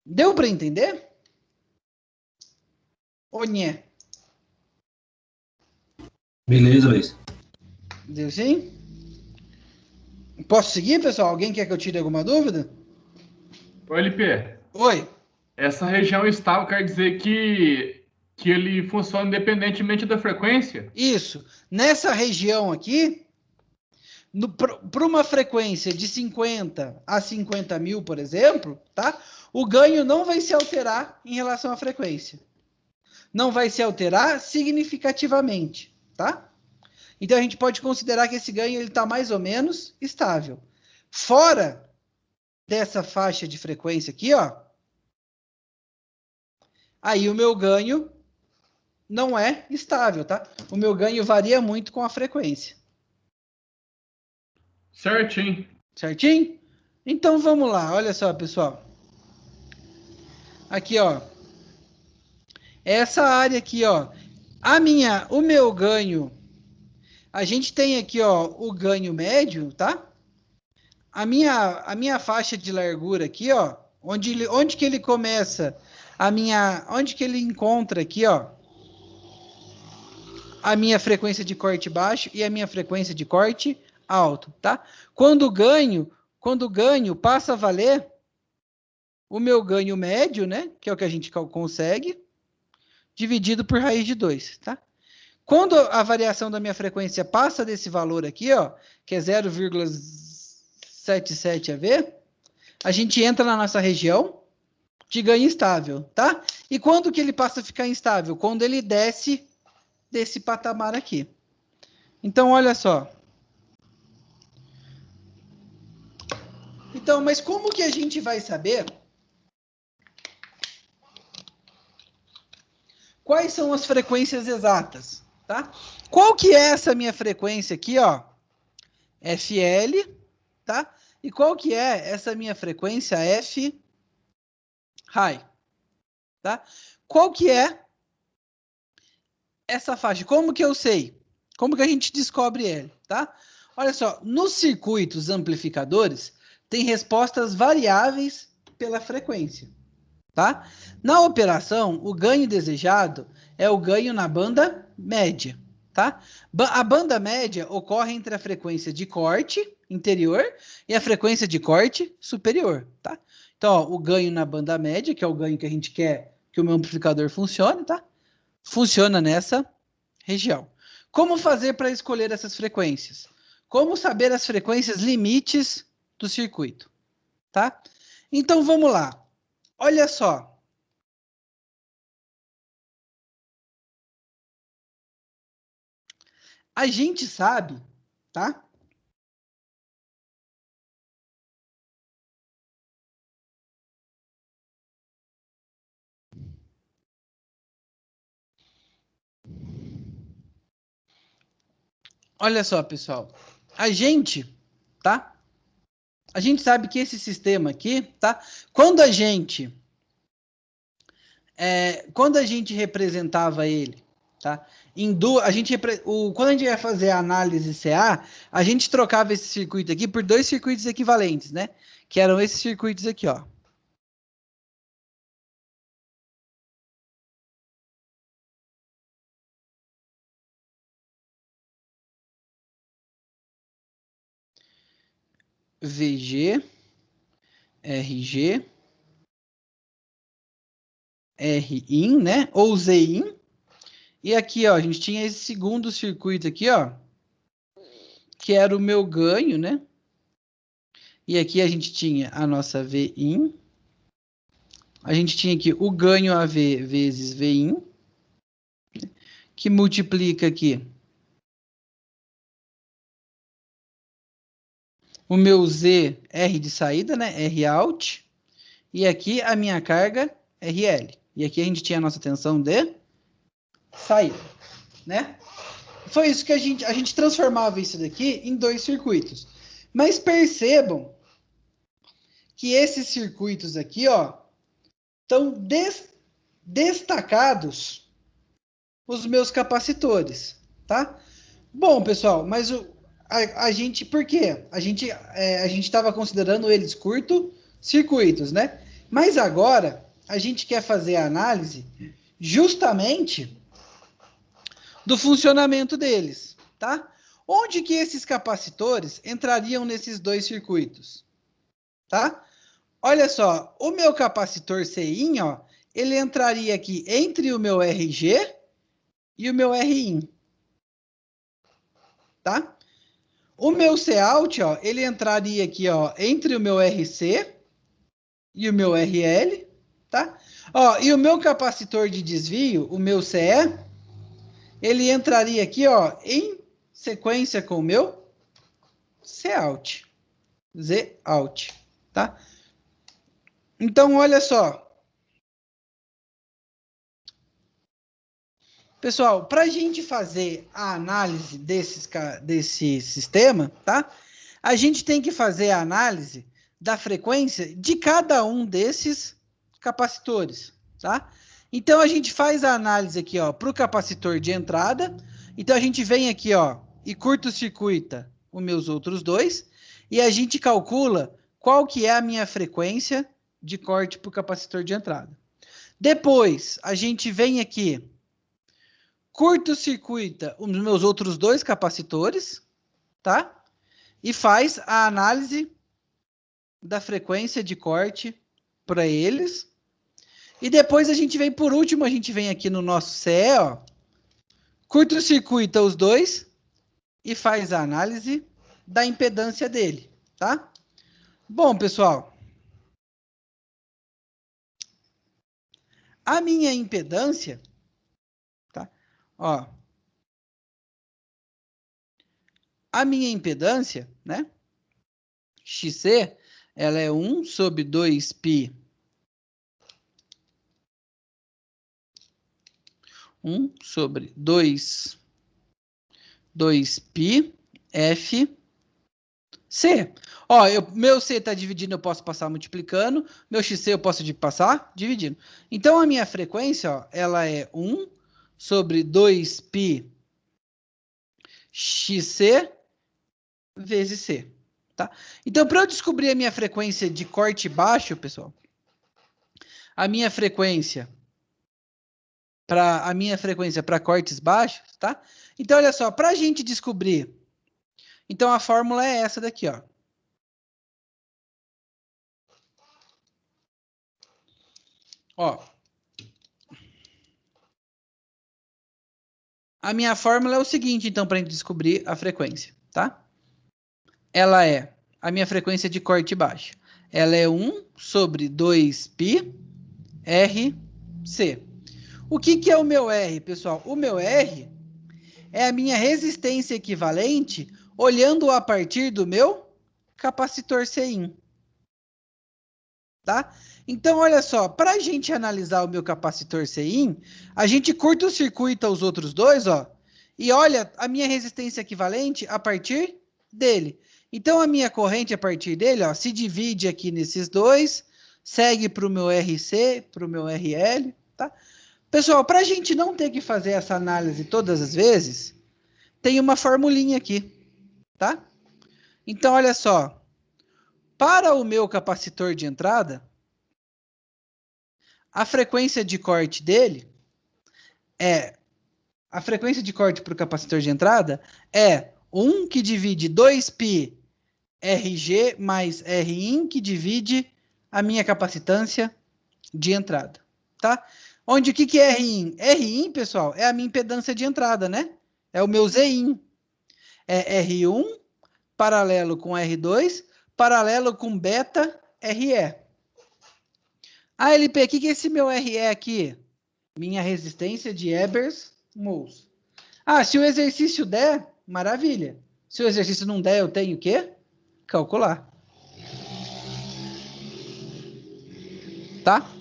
Deu para entender? Ou nhé? Beleza, Luiz. Deu sim? Posso seguir, pessoal? Alguém quer que eu tire alguma dúvida? Ô, LP, Oi. essa região estável quer dizer que ele funciona independentemente da frequência? Isso. Nessa região aqui, para uma frequência de 50 a 50.000, por exemplo, tá? O ganho não vai se alterar em relação à frequência. Não vai se alterar significativamente, tá? Então a gente pode considerar que esse ganho ele está mais ou menos estável. Fora dessa faixa de frequência aqui, ó, aí o meu ganho não é estável, tá? O meu ganho varia muito com a frequência. Certinho. Certinho? Então vamos lá, olha só, pessoal. Aqui, ó. Essa área aqui, ó. O meu ganho, a gente tem aqui, ó, o ganho médio, tá? a minha faixa de largura aqui, ó, onde que ele começa, onde que ele encontra aqui, ó, a minha frequência de corte baixo e a minha frequência de corte alto, tá? Quando o ganho passa a valer o meu ganho médio, né, que é o que a gente consegue, dividido por raiz de 2, tá? Quando a variação da minha frequência passa desse valor aqui, ó, que é 0,77 AV, a gente entra na nossa região de ganho estável, tá? E quando que ele passa a ficar instável? Quando ele desce desse patamar aqui. Então, olha só. Então, mas como que a gente vai saber quais são as frequências exatas, tá? Qual que é essa minha frequência aqui, ó? FL, tá? E qual que é essa minha frequência F high, tá? Qual que é essa faixa? Como que eu sei? Como que a gente descobre ele, tá? Olha só, nos circuitos amplificadores, tem respostas variáveis pela frequência, tá? Na operação, o ganho desejado é o ganho na banda média, tá? A banda média ocorre entre a frequência de corte interior e a frequência de corte superior, tá? Então, ó, o ganho na banda média, que é o ganho que a gente quer que o meu amplificador funcione, tá? Funciona nessa região. Como fazer para escolher essas frequências? Como saber as frequências limites do circuito, tá? Então, vamos lá. Olha só. A gente sabe, tá? Olha só, pessoal. A gente, tá? A gente sabe que esse sistema aqui, tá? Quando a gente representava ele, tá? Quando a gente ia fazer a análise CA, a gente trocava esse circuito aqui por dois circuitos equivalentes, né? Que eram esses circuitos aqui, ó. VG, RG, RIN, né? Ou ZIN. E aqui, ó, a gente tinha esse segundo circuito aqui, ó, que era o meu ganho, né? E aqui a gente tinha a nossa VIN. A gente tinha aqui o ganho AV vezes VIN, que multiplica aqui o meu Z, R de saída, né? R out. E aqui a minha carga, RL. E aqui a gente tinha a nossa tensão de saída, né? Foi isso que a gente transformava isso daqui em dois circuitos. Mas percebam que esses circuitos aqui, ó, estão destacados os meus capacitores, tá? Bom, pessoal, mas a gente, por quê? A gente estava considerando eles circuitos, né? Mas agora a gente quer fazer a análise justamente do funcionamento deles, tá? Onde que esses capacitores entrariam nesses dois circuitos, tá? Olha só, o meu capacitor Cin, ó, ele entraria aqui entre o meu RG e o meu RIN, tá? O meu Cout, ó, ele entraria aqui, ó, entre o meu RC e o meu RL, tá? Ó, e o meu capacitor de desvio, o meu CE, ele entraria aqui, ó, em sequência com o meu Cout, Zout, tá? Então, olha só. Pessoal, para a gente fazer a análise desse sistema, tá? A gente tem que fazer a análise da frequência de cada um desses capacitores, tá? Então, a gente faz a análise aqui, ó, para o capacitor de entrada. Então, a gente vem aqui, ó, e curto-circuita os meus outros dois. e a gente calcula qual que é a minha frequência de corte para o capacitor de entrada. Depois, a gente vem aqui, curto-circuita os meus outros 2 capacitores, tá? E faz a análise da frequência de corte para eles. E depois a gente vem, por último, a gente vem aqui no nosso CE, ó, curto-circuita os 2 e faz a análise da impedância dele, tá? Bom, pessoal, a minha impedância, tá? Ó, a minha impedância, né? XC, ela é 1 sobre 2π. 1 sobre 2π F C. Ó, meu C está dividindo, eu posso passar multiplicando. Meu XC eu posso passar dividindo. Então, a minha frequência, ó, ela é 1 sobre 2π XC vezes C. Tá? Então, para eu descobrir a minha frequência de corte baixo, pessoal, a minha frequência para cortes baixos, tá? Então, olha só, para a gente descobrir, então a fórmula é essa daqui, ó. Ó, a minha fórmula é o seguinte, então, para a gente descobrir a frequência, tá? Ela é a minha frequência de corte baixo. Ela é 1 sobre 2π RC. O que é o meu R, pessoal? O meu R é a minha resistência equivalente olhando a partir do meu capacitor Cin. Tá? Então, olha só, para a gente analisar o meu capacitor Cin, a gente curta-circuita os outros 2, ó, e olha a minha resistência equivalente a partir dele. Então, a minha corrente a partir dele, ó, se divide aqui nesses 2, segue para o meu RC, para o meu RL, tá? Pessoal, para a gente não ter que fazer essa análise todas as vezes, tem uma formulinha aqui, tá? Então, olha só. Para o meu capacitor de entrada, a frequência de corte dele é... A frequência de corte para o capacitor de entrada é 1 que divide 2π RG mais Rin, que divide a minha capacitância de entrada, tá? Onde o que é Rin? Rin, pessoal, é a minha impedância de entrada, né? É o meu Zin. É R1 paralelo com R2, paralelo com beta RE. Ah, LP, o que é esse meu RE aqui? Minha resistência de Ebers-Mols. Ah, se o exercício der, maravilha. Se o exercício não der, eu tenho o quê? Calcular. Tá?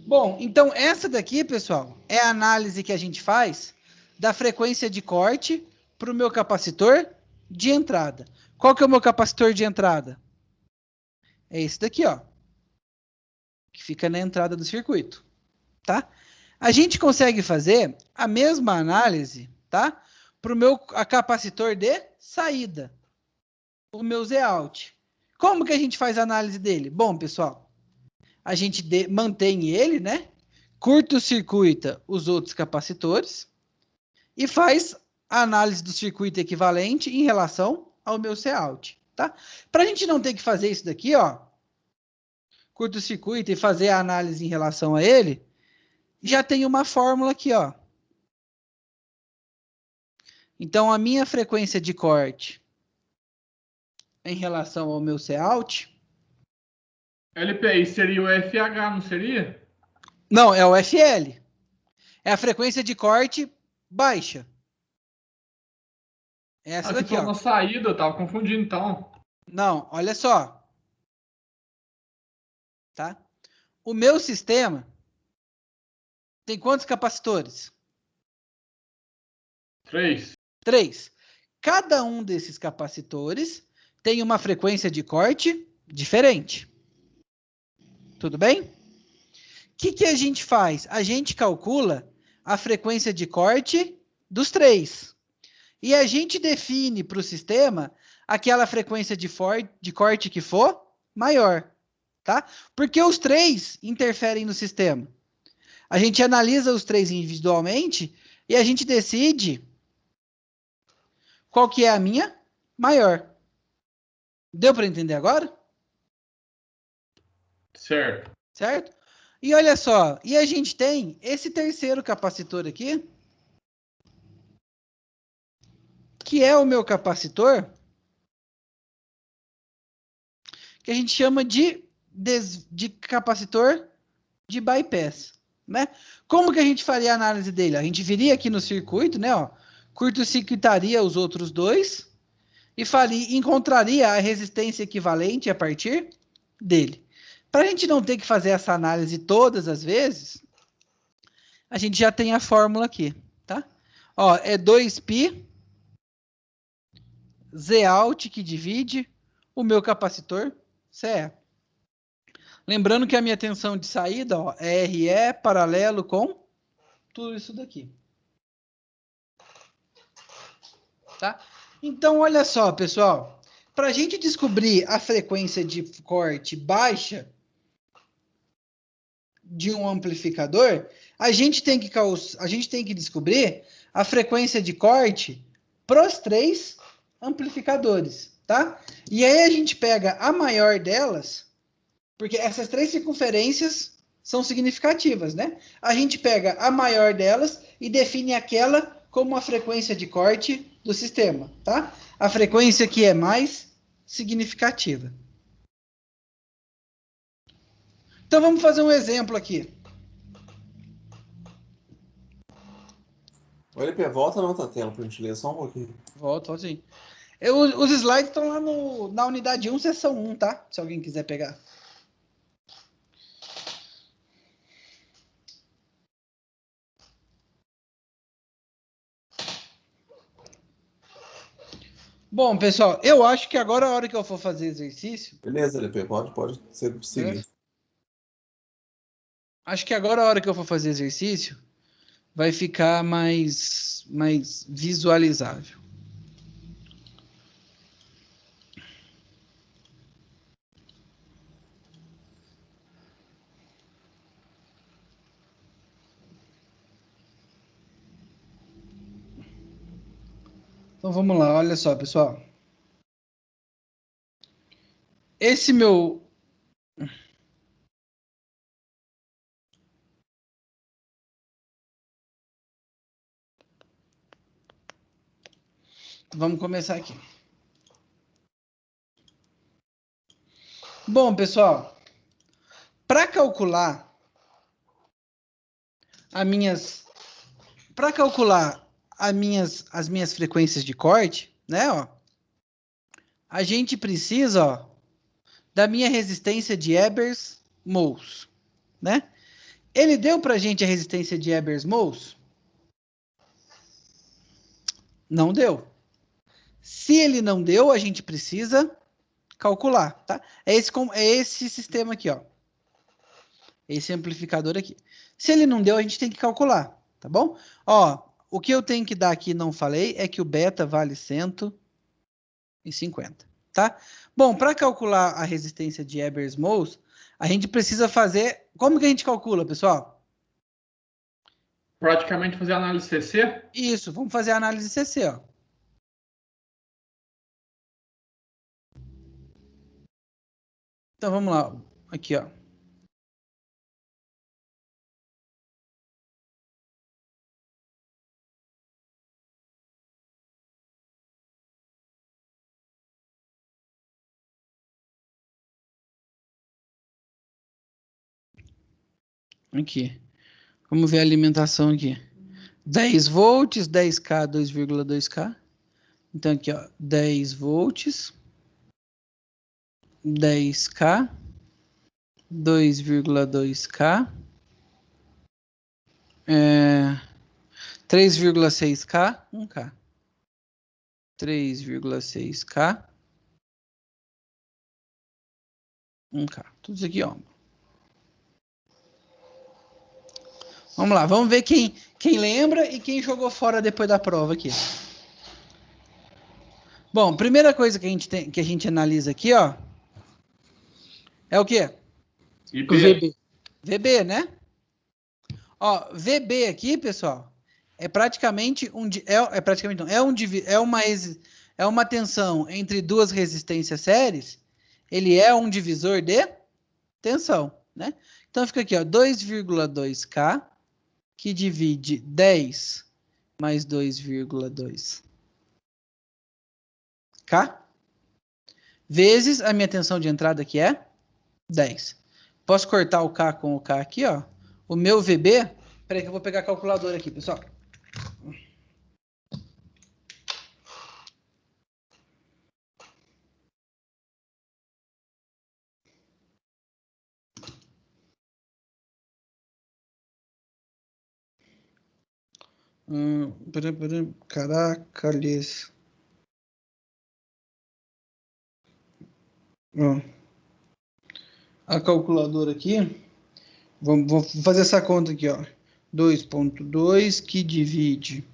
Bom, então essa daqui, pessoal, é a análise que a gente faz da frequência de corte para o meu capacitor de entrada. Qual que é o meu capacitor de entrada? É esse daqui, ó. Que fica na entrada do circuito, tá? A gente consegue fazer a mesma análise, tá? Para o meu capacitor de saída, o meu Zout. Como que a gente faz a análise dele? Bom, pessoal, a gente mantém ele, né? Curto-circuita os outros capacitores e faz a análise do circuito equivalente em relação ao meu Cout, tá? Para a gente não ter que fazer isso daqui, ó, curto-circuito e fazer a análise em relação a ele, já tem uma fórmula aqui, ó. Então, a minha frequência de corte em relação ao meu Cout... LPI seria o FH, não seria? Não, é o FL. É a frequência de corte baixa. Essa Aqui daqui, ó. na saída, eu tava confundindo, então. Não, olha só. Tá? O meu sistema tem quantos capacitores? 3. 3. Cada um desses capacitores tem uma frequência de corte diferente. Tudo bem? O que a gente faz? A gente calcula a frequência de corte dos 3. E a gente define para o sistema aquela frequência de corte que for maior, tá? Porque os três interferem no sistema. A gente analisa os três individualmente e a gente decide qual que é a minha maior. Deu para entender agora? Certo. Certo? E olha só, e a gente tem esse terceiro capacitor aqui, que é o meu capacitor, que a gente chama de capacitor de bypass, né? Como que a gente faria a análise dele? A gente viria aqui no circuito, né? Ó, curto-circuitaria os outros dois e encontraria a resistência equivalente a partir dele. Para a gente não ter que fazer essa análise todas as vezes, a gente já tem a fórmula aqui, tá? Ó, é 2π Zout que divide o meu capacitor CE. Lembrando que a minha tensão de saída, ó, é RE paralelo com tudo isso daqui. Tá? Então, olha só, pessoal. Para a gente descobrir a frequência de corte baixa de um amplificador, a gente tem que descobrir a frequência de corte para os três amplificadores, tá? E aí a gente pega a maior delas, porque essas três circunferências são significativas, né? A gente pega a maior delas e define aquela como a frequência de corte do sistema, tá? A frequência que é mais significativa. Então vamos fazer um exemplo aqui. O LP, volta na outra tela para a gente ler só um pouquinho. Volto sim. Os slides estão lá na unidade 1, seção 1, tá? Se alguém quiser pegar. Bom, pessoal, eu acho que agora é a hora que eu for fazer exercício. Beleza, LP, pode seguir. Acho que agora a hora que eu for fazer exercício vai ficar mais visualizável. Então vamos lá, olha só, pessoal. Esse meu... Vamos começar aqui. Bom, pessoal, para calcular as minhas frequências de corte, né, ó, a gente precisa, ó, da minha resistência de Ebers-Mols, né? Ele deu pra gente a resistência de Ebers-Mols? Não deu. Se ele não deu, a gente precisa calcular, tá? É esse sistema aqui, ó. Esse amplificador aqui. Se ele não deu, a gente tem que calcular, tá bom? Ó, o que eu tenho que dar aqui, não falei, é que o beta vale 150, tá? Bom, para calcular a resistência de Ebers-Mols, a gente precisa fazer... Como que a gente calcula, pessoal? Praticamente fazer análise CC? Isso, vamos fazer a análise CC, ó. Então, vamos lá. Aqui, ó. Aqui. Vamos ver a alimentação aqui. 10 volts, 10K, 2,2K. Então, aqui, ó. 10 volts. 10K. 2,2K. 3,6K. 1K. 3,6K. 1K. Tudo isso aqui, ó. Vamos lá, vamos ver quem lembra e quem jogou fora depois da prova aqui. Bom, primeira coisa que a gente analisa aqui, ó, é o quê? IP. O VB. VB, né? Ó, VB aqui, pessoal, é praticamente é uma tensão entre duas resistências séries. Ele é um divisor de tensão, né? Então fica aqui, ó, 2,2K que divide 10 mais 2,2K vezes a minha tensão de entrada que é 10. Posso cortar o K com o K aqui, ó. O meu VB... Peraí que eu vou pegar a calculadora aqui, pessoal. Caracalhas. A calculadora aqui. Vou fazer essa conta aqui, ó. 2,2 que divide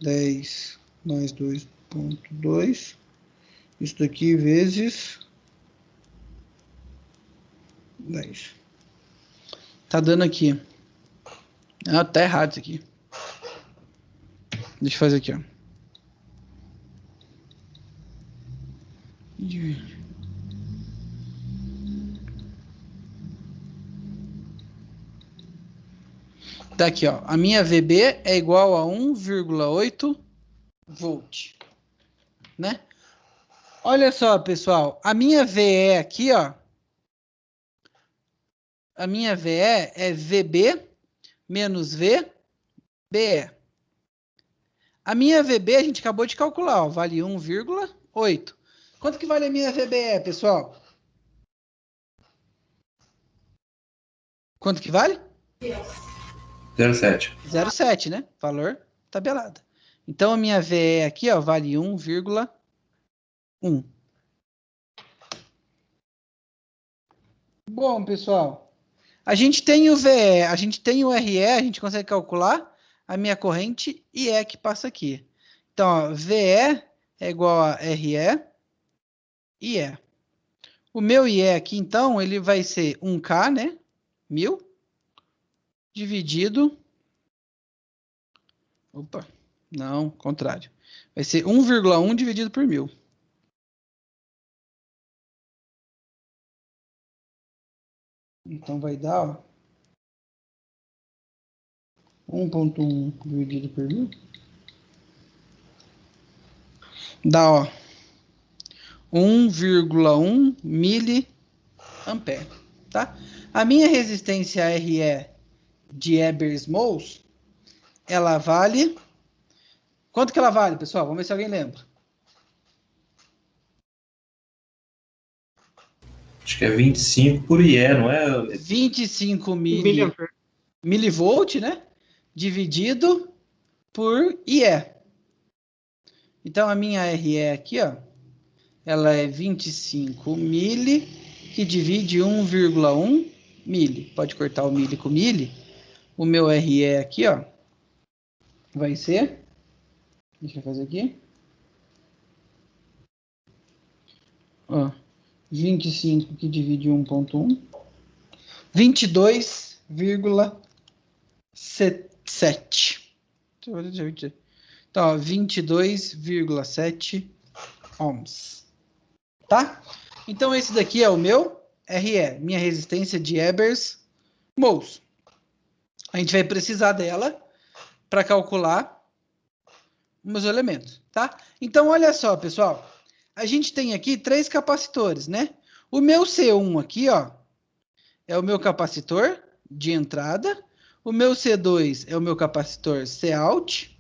10 mais 2,2. Isso daqui vezes 10. Tá dando aqui. Ah, tá errado isso aqui. Deixa eu fazer aqui, ó. Divide. Tá aqui, ó. A minha VB é igual a 1,8 volt, né? Olha só, pessoal. A minha VE aqui, ó. A minha VE é VB menos VBE. A minha VB a gente acabou de calcular, ó, vale 1,8. Quanto que vale a minha VBE, pessoal? Quanto que vale? 0,7. 0,7, né? Valor tabelado. Então a minha VE aqui, ó, vale 1,1. Bom, pessoal, a gente tem o VE, a gente tem o RE, a gente consegue calcular a minha corrente IE que passa aqui. Então, ó, VE é igual a RE IE. O meu IE aqui, então, ele vai ser 1K, né? 1000 dividido... Opa, não, contrário. Vai ser 1,1 dividido por 1000. Então vai dar, ó, 1,1 dividido por 1000. Dá, ó, 1,1 miliampere, tá? A minha resistência RE de Ebers-Mols, ela vale... Quanto que ela vale, pessoal? Vamos ver se alguém lembra. Acho que é 25 por IE, não é? 25 milivolt, né? Dividido por IE. Então, a minha RE aqui, ó, ela é 25 mili, que divide 1,1 mili. Pode cortar o mili com mili. O meu RE aqui, ó, vai ser... Deixa eu fazer aqui. Ó, 25 que divide 1,1. 22,7. Então, 22,7 ohms. Tá? Então, esse daqui é o meu RE, minha resistência de Ebers-Mols. A gente vai precisar dela para calcular meus elementos, tá? Então, olha só, pessoal. A gente tem aqui 3 capacitores, né? O meu C1 aqui, ó, é o meu capacitor de entrada. O meu C2 é o meu capacitor Cout.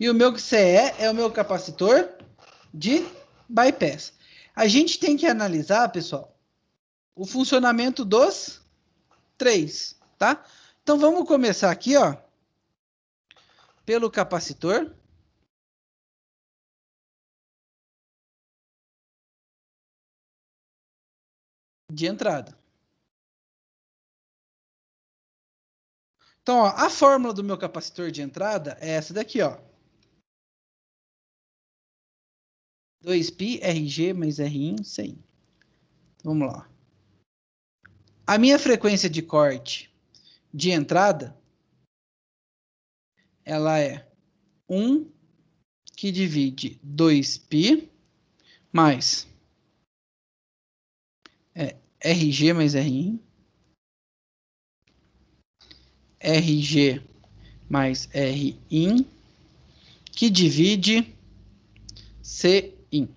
E o meu CE é o meu capacitor de bypass. A gente tem que analisar, pessoal, o funcionamento dos 3, tá? Então, vamos começar aqui, ó, pelo capacitor de entrada. Então, ó, a fórmula do meu capacitor de entrada é essa daqui, ó. 2π RG mais RIN, 100. Vamos lá. A minha frequência de corte de entrada, ela é 1 que divide 2π mais RG mais RIN, RG mais RIN, que divide CIN,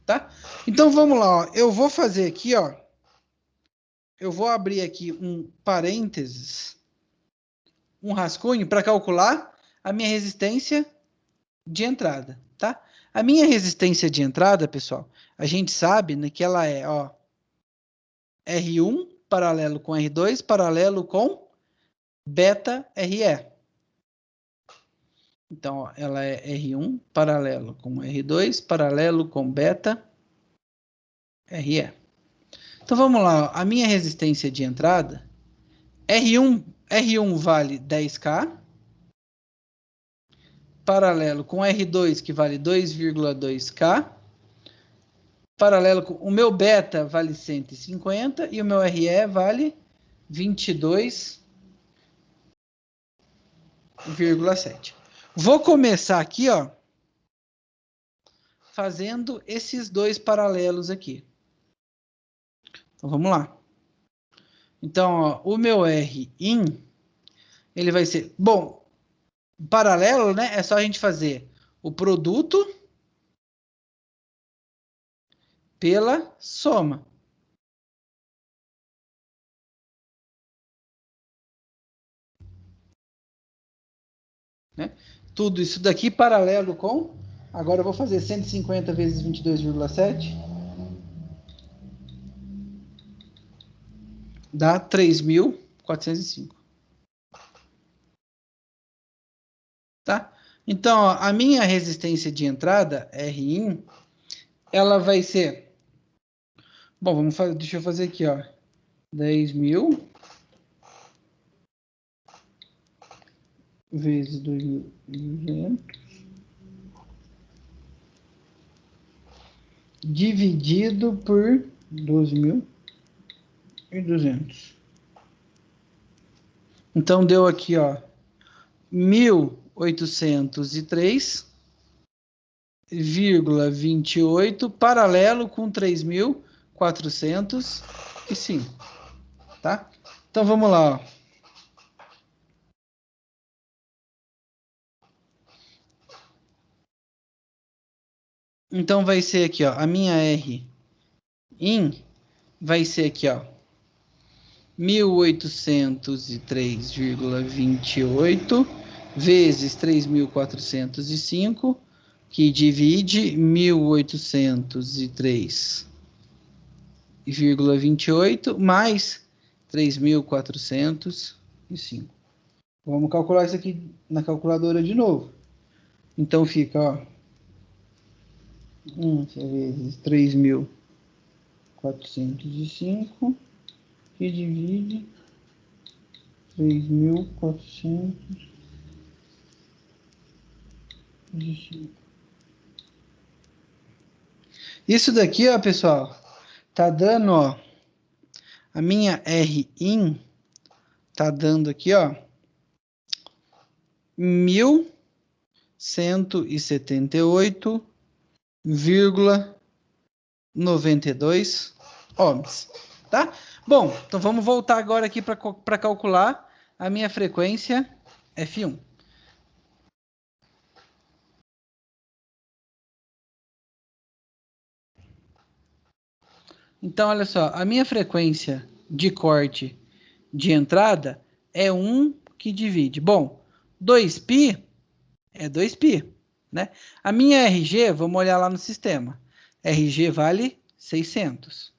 tá? Então, vamos lá, ó. Eu vou fazer aqui, ó. Eu vou abrir aqui um parênteses, um rascunho, para calcular a minha resistência de entrada, tá? A minha resistência de entrada, pessoal, a gente sabe, né, que ela é, ó, R1 paralelo com R2 paralelo com beta RE. Então, ó, ela é R1 paralelo com R2 paralelo com beta RE. Então, vamos lá. Ó. A minha resistência de entrada, R1 vale 10K, paralelo com R2, que vale 2,2K, paralelo com o meu beta vale 150 e o meu RE vale 22,7. Vou começar aqui, ó, fazendo esses dois paralelos aqui. Então, vamos lá. Então, ó, o meu RIN, ele vai ser... Bom, paralelo, né? É só a gente fazer o produto pela soma. Né? Tudo isso daqui paralelo com... Agora eu vou fazer 150 vezes 22,7. Dá 3.405. Tá? Então, ó, a minha resistência de entrada, RIN, ela vai ser... Bom, vamos fazer, deixa eu fazer aqui, ó. 10.000 vezes 2.200 dividido por 12.200. Então, deu aqui, ó, 1.803,28 paralelo com 3.405, tá? Então, vamos lá, ó. Então, vai ser aqui, ó, a minha RIN vai ser aqui, ó, 1.803,28 vezes 3.405, que divide 1.803,28 mais 3.405. Vamos calcular isso aqui na calculadora de novo. Então fica, ó, 1 vezes 3.405, que divide 3.405. Isso daqui, ó, pessoal, tá dando, ó, a minha RIN tá dando aqui, ó, 1.178,92 ohms, tá? Bom, então vamos voltar agora aqui para calcular a minha frequência F1. Então, olha só, a minha frequência de corte de entrada é 1 que divide. Bom, 2π é 2π, né? A minha RG, vamos olhar lá no sistema. RG vale 600.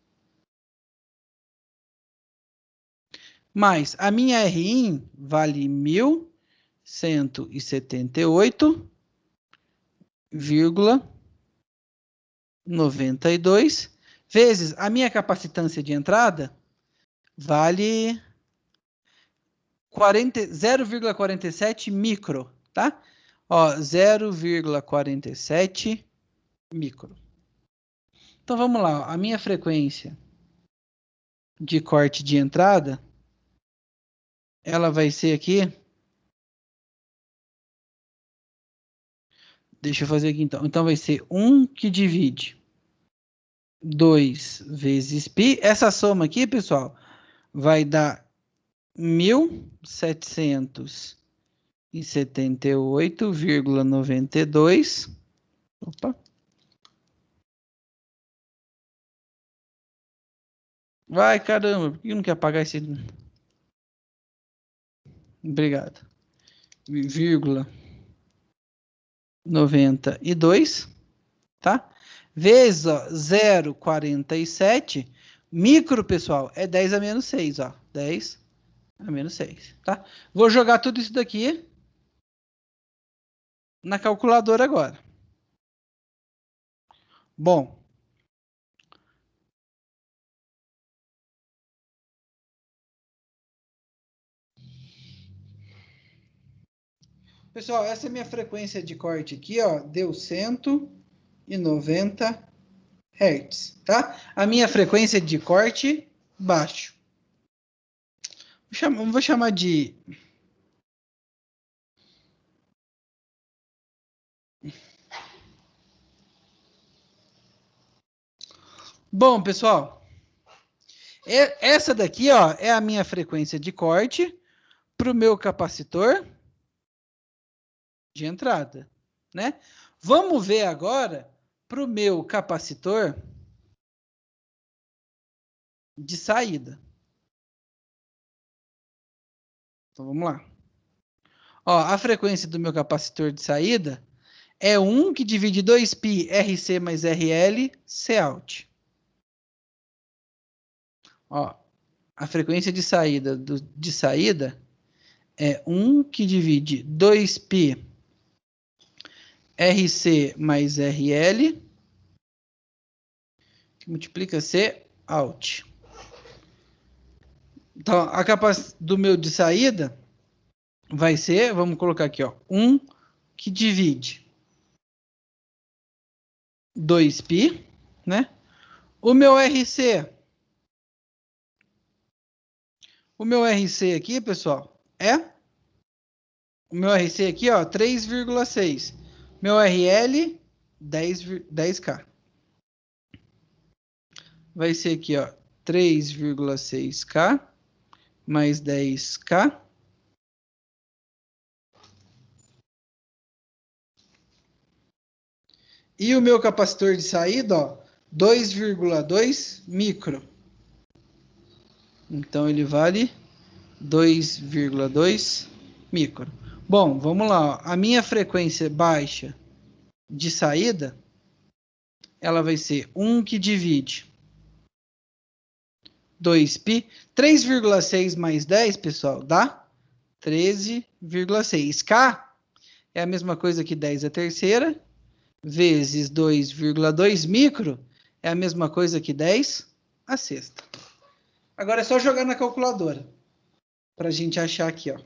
Mas a minha RIN vale 1.178,92 vezes a minha capacitância de entrada vale 0,47 micro, tá? Ó, 0,47 micro. Então vamos lá, ó. A minha frequência de corte de entrada, ela vai ser aqui. Deixa eu fazer aqui então. Então vai ser 1 que divide 2 vezes π. Essa soma aqui, pessoal, vai dar 1778,92. Opa. Vai, caramba, por que não quer apagar esse... Obrigado. Vírgula 92, tá? Vezes, ó, 0,47. Micro, pessoal, é 10 a menos 6, ó. 10 a menos 6, tá? Vou jogar tudo isso daqui na calculadora agora. Bom, pessoal, essa é a minha frequência de corte aqui, ó, deu 190 Hz, tá? A minha frequência de corte baixo. Vou chamar de... Bom, pessoal, essa daqui, ó, é a minha frequência de corte para o meu capacitor de entrada, né? Vamos ver agora para o meu capacitor de saída. Então, vamos lá. Ó, a frequência do meu capacitor de saída é 1 que divide 2π RC mais RL, Cout. Ó, a frequência de saída é 1 que divide 2π RC mais RL, que multiplica C out. Então, a capacidade do meu de saída vai ser, vamos colocar aqui, ó, 1 que divide 2π, né? O meu RC aqui, pessoal, o meu RC aqui, ó, 3,6. Meu RL, 10K. Vai ser aqui, ó, 3,6K mais 10K. E o meu capacitor de saída, ó, 2,2 micro. Então, ele vale 2,2 micro. Bom, vamos lá. Ó. A minha frequência baixa de saída, ela vai ser 1 que divide 2π. 3,6 mais 10, pessoal, dá 13,6. K é a mesma coisa que 10 a terceira, vezes 2,2 micro é a mesma coisa que 10 a sexta. Agora é só jogar na calculadora para a gente achar aqui, ó.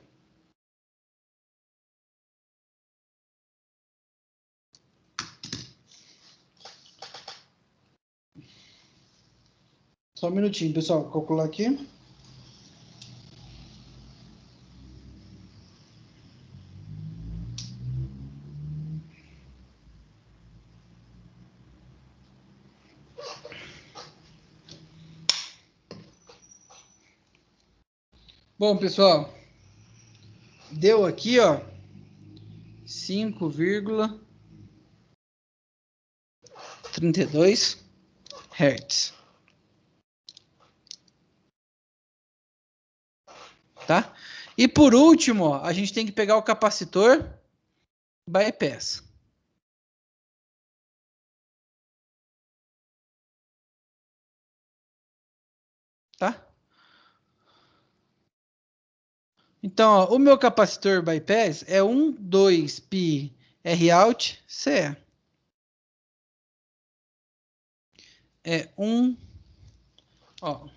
Só um minutinho, pessoal, vou calcular aqui. Bom, pessoal, deu aqui, ó, 5,32 Hz. Tá? E por último, ó, a gente tem que pegar o capacitor bypass. Tá? Então, ó, o meu capacitor bypass é 2π Rout CE. É ó.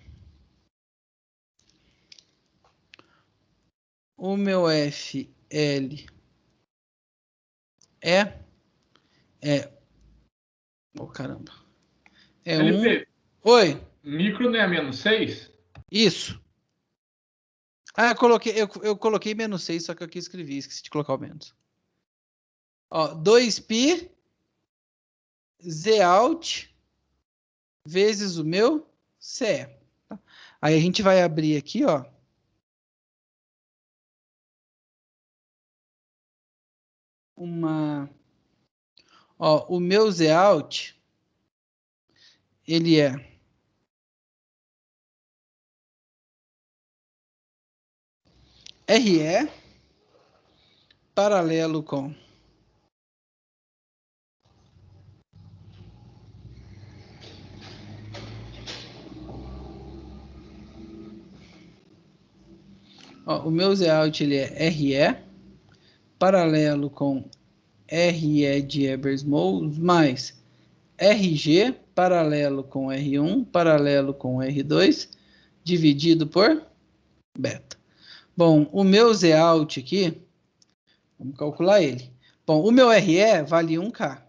O meu FL é oh, caramba. É LP, Oi, micro não é menos 6? isso. Ah, eu coloquei menos 6, só que aqui eu esqueci de colocar o menos. Ó, 2π Zout vezes o meu CE. Tá? Aí a gente vai abrir aqui, ó. Ó, o meu Zout, ele é RE paralelo com ó, o meu Zout, ele é RE paralelo com RE de Ebers-Moll mais RG paralelo com R1 paralelo com R2 dividido por beta. Bom, o meu Zout aqui, vamos calcular ele. Bom, o meu RE vale 1K.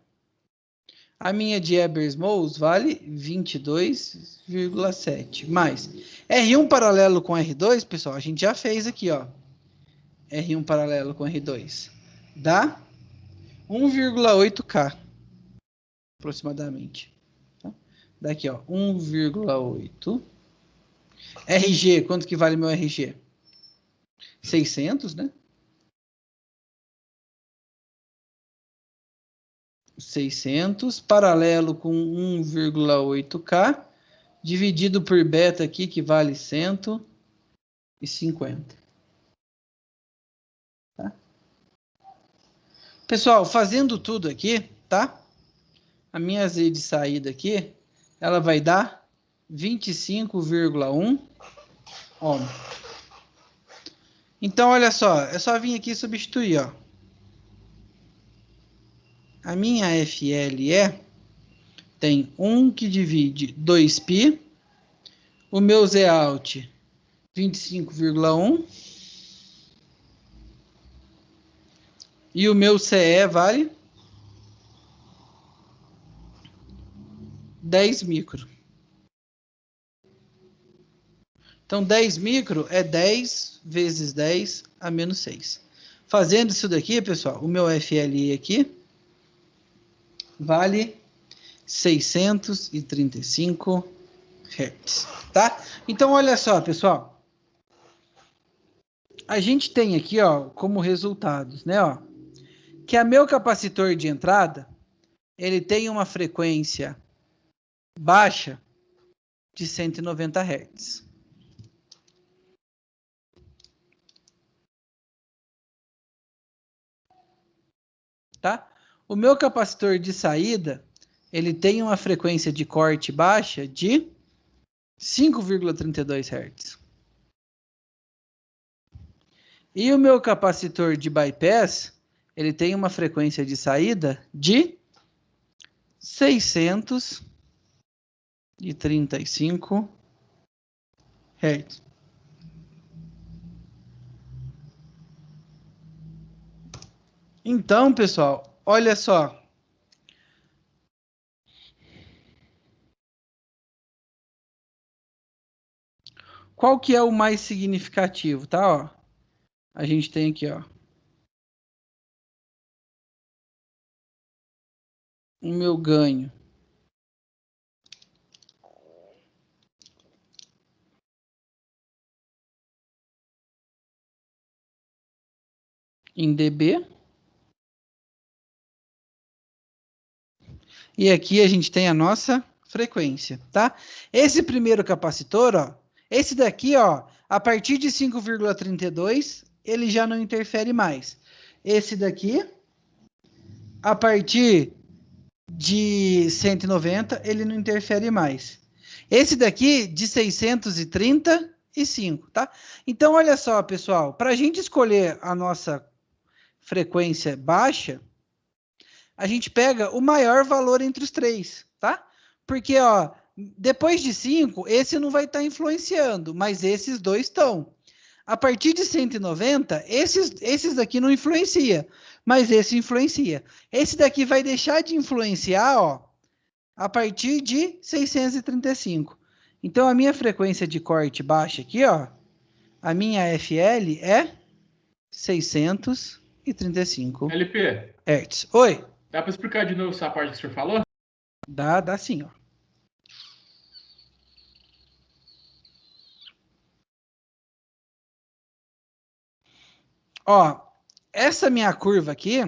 A minha de Ebers-Moll vale 22,7. Mais R1 paralelo com R2, pessoal, a gente já fez aqui, ó. R1 paralelo com R2 dá 1,8K aproximadamente. Tá? Daqui, ó, 1,8. RG, quanto que vale meu RG? 600, né? 600, paralelo com 1,8K, dividido por beta aqui, que vale 150. Tá? Pessoal, fazendo tudo aqui, tá? A minha Z de saída aqui, ela vai dar 25,1 ohm. Então, olha só, é só vir aqui e substituir, ó. A minha FLE tem 1 que divide 2π, o meu Zout 25,1 e o meu CE vale 10 micro. Então, 10 micro é 10 vezes 10 a menos 6. Fazendo isso daqui, pessoal, o meu FLE aqui vale 635 Hz, tá? Então, olha só, pessoal. A gente tem aqui, ó, como resultados, né, ó, que a meu capacitor de entrada, ele tem uma frequência baixa de 190 Hz. Tá? O meu capacitor de saída, ele tem uma frequência de corte baixa de 5,32 Hz. E o meu capacitor de bypass, ele tem uma frequência de saída de 635 Hz. Então, pessoal, olha só. Qual que é o mais significativo, tá? Ó, a gente tem aqui, ó, o meu ganho em dB. E aqui a gente tem a nossa frequência, tá? Esse primeiro capacitor, ó, esse daqui, ó, a partir de 5,32, ele já não interfere mais. Esse daqui, a partir de 190, ele não interfere mais. Esse daqui, de 635, tá? Então, olha só, pessoal, para a gente escolher a nossa frequência baixa, a gente pega o maior valor entre os três, tá? Porque, ó, depois de 5, esse não vai estar influenciando, mas esses dois estão. A partir de 190, esses daqui não influencia, mas esse influencia. Esse daqui vai deixar de influenciar, ó, a partir de 635. Então, a minha frequência de corte baixa aqui, ó, a minha FL é 635 LP, Hz. Oi, dá para explicar de novo essa parte que o senhor falou? dá sim, ó. Ó, essa minha curva aqui,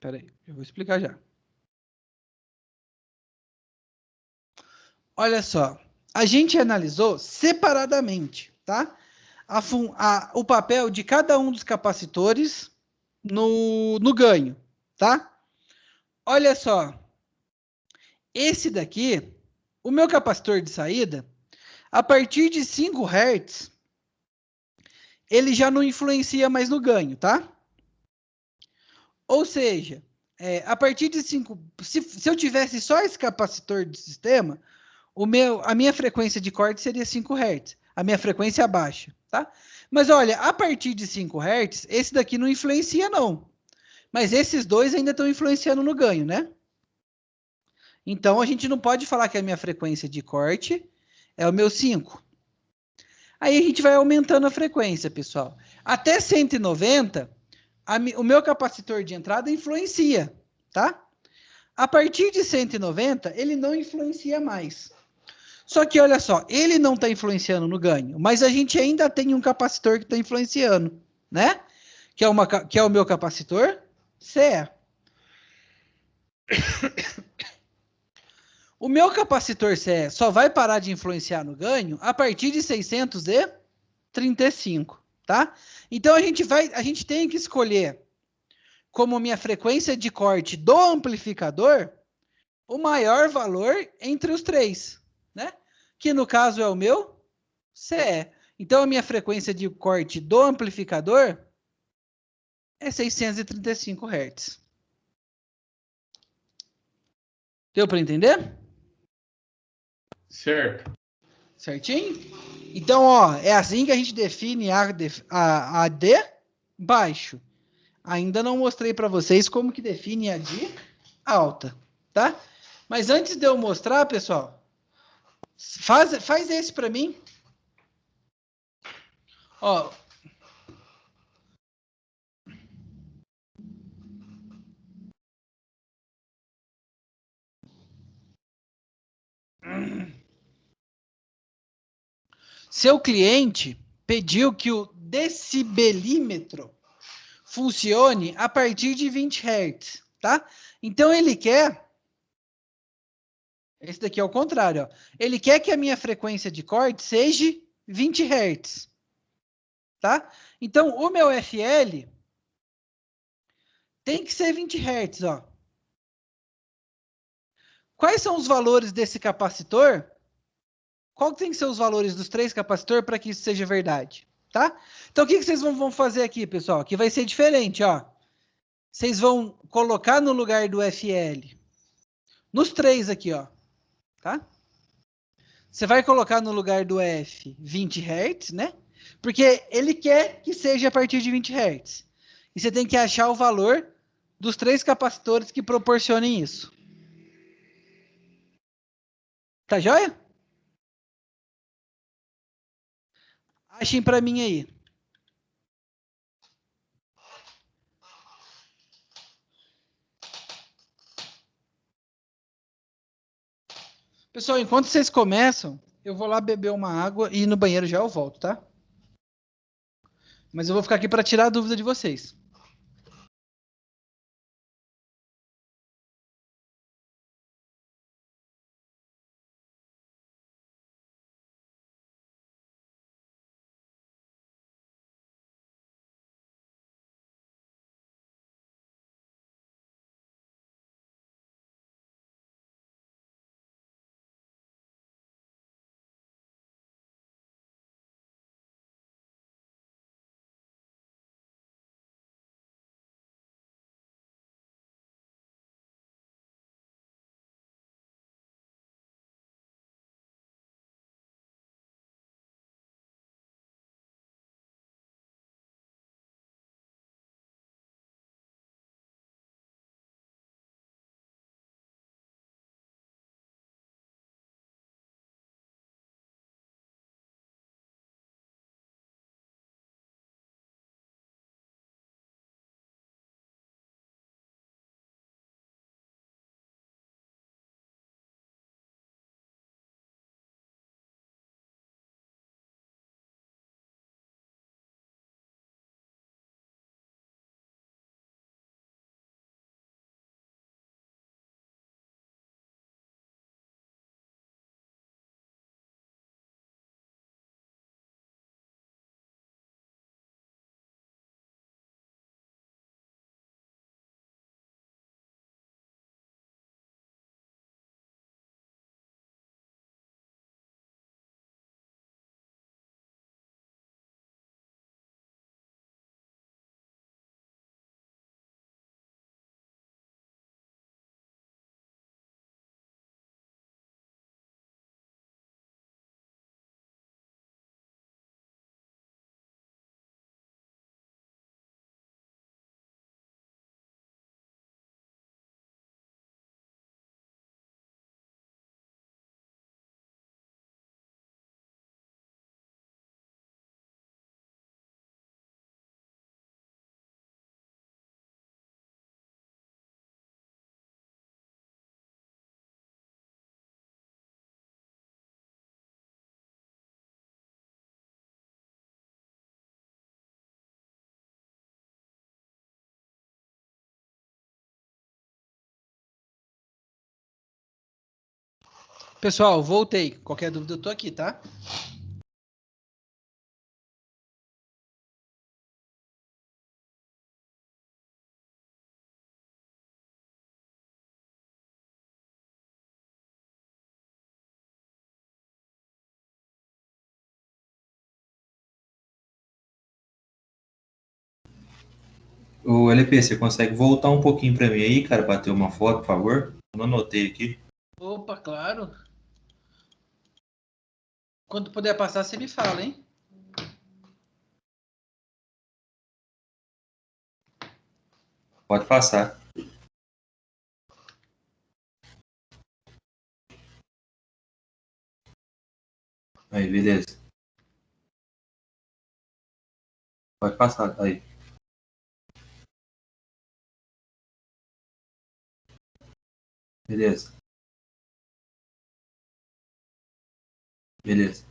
peraí, eu vou explicar já. Olha só, a gente analisou separadamente, tá? O papel de cada um dos capacitores no ganho, tá? Olha só, esse daqui, o meu capacitor de saída, a partir de 5 Hz, ele já não influencia mais no ganho, tá? Ou seja, a partir de 5, se eu tivesse só esse capacitor de sistema, a minha frequência de corte seria 5 Hz, a minha frequência baixa, tá? Mas olha, a partir de 5 Hz, esse daqui não influencia não. Mas esses dois ainda estão influenciando no ganho, né? Então a gente não pode falar que a minha frequência de corte é o meu 5. Aí a gente vai aumentando a frequência, pessoal. Até 190, o meu capacitor de entrada influencia, tá? A partir de 190, ele não influencia mais. Só que olha só, ele não está influenciando no ganho, mas a gente ainda tem um capacitor que está influenciando, né? Que é o meu capacitor CE. O meu capacitor CE só vai parar de influenciar no ganho a partir de 635, tá? Então a gente tem que escolher como minha frequência de corte do amplificador o maior valor entre os três, né? Que no caso é o meu CE. Então a minha frequência de corte do amplificador é 635 Hz. Deu para entender? Certo. Certinho? Então, ó, é assim que a gente define a AD baixo. Ainda não mostrei para vocês como que define a de alta, tá? Mas antes de eu mostrar, pessoal, faz esse para mim. Ó. Seu cliente pediu que o decibelímetro funcione a partir de 20 Hz, tá? Então ele quer, esse daqui é o contrário, ó. Ele quer que a minha frequência de corte seja 20 Hz, tá? Então o meu FL tem que ser 20 Hz, ó. Quais são os valores desse capacitor? Qual tem que ser os valores dos três capacitores para que isso seja verdade, tá? Então o que vocês vão fazer aqui, pessoal? Aqui vai ser diferente, ó. Vocês vão colocar no lugar do FL, nos três aqui, ó, tá? Você vai colocar no lugar do F 20 Hz, né? Porque ele quer que seja a partir de 20 Hz. E você tem que achar o valor dos três capacitores que proporcionem isso. Tá joia? Achem para mim aí. Pessoal, enquanto vocês começam, eu vou lá beber uma água e ir no banheiro já eu volto, tá? Mas eu vou ficar aqui para tirar a dúvida de vocês. Pessoal, voltei. Qualquer dúvida eu tô aqui, tá? O LP, você consegue voltar um pouquinho para mim aí, cara, bater uma foto, por favor? Eu não anotei aqui. Opa, claro. Quando puder passar, você me fala, hein? Pode passar. Aí, beleza. Pode passar, aí. Beleza. Beleza.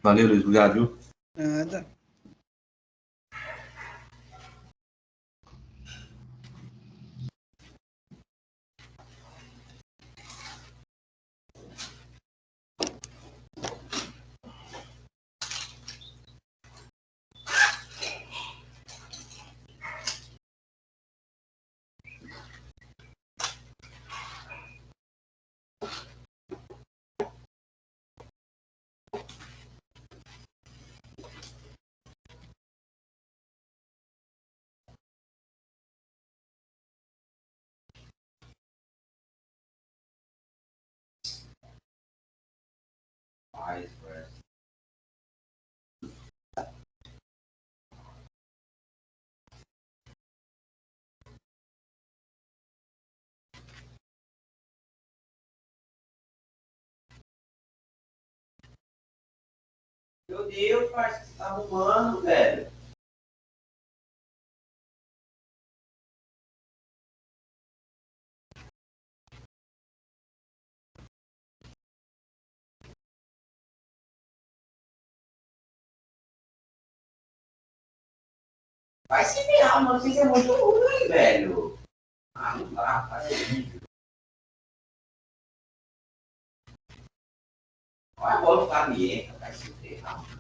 Valeu, Luiz. Obrigado, viu? Nada. Paz, velho. Meu Deus, parceiro, você tá arrumando, velho. Vai se ferrar, mano. Vocês é muito ruim, velho. Ah, não dá, faz vídeo. Olha a bola do Flamengo, vai se ferrar.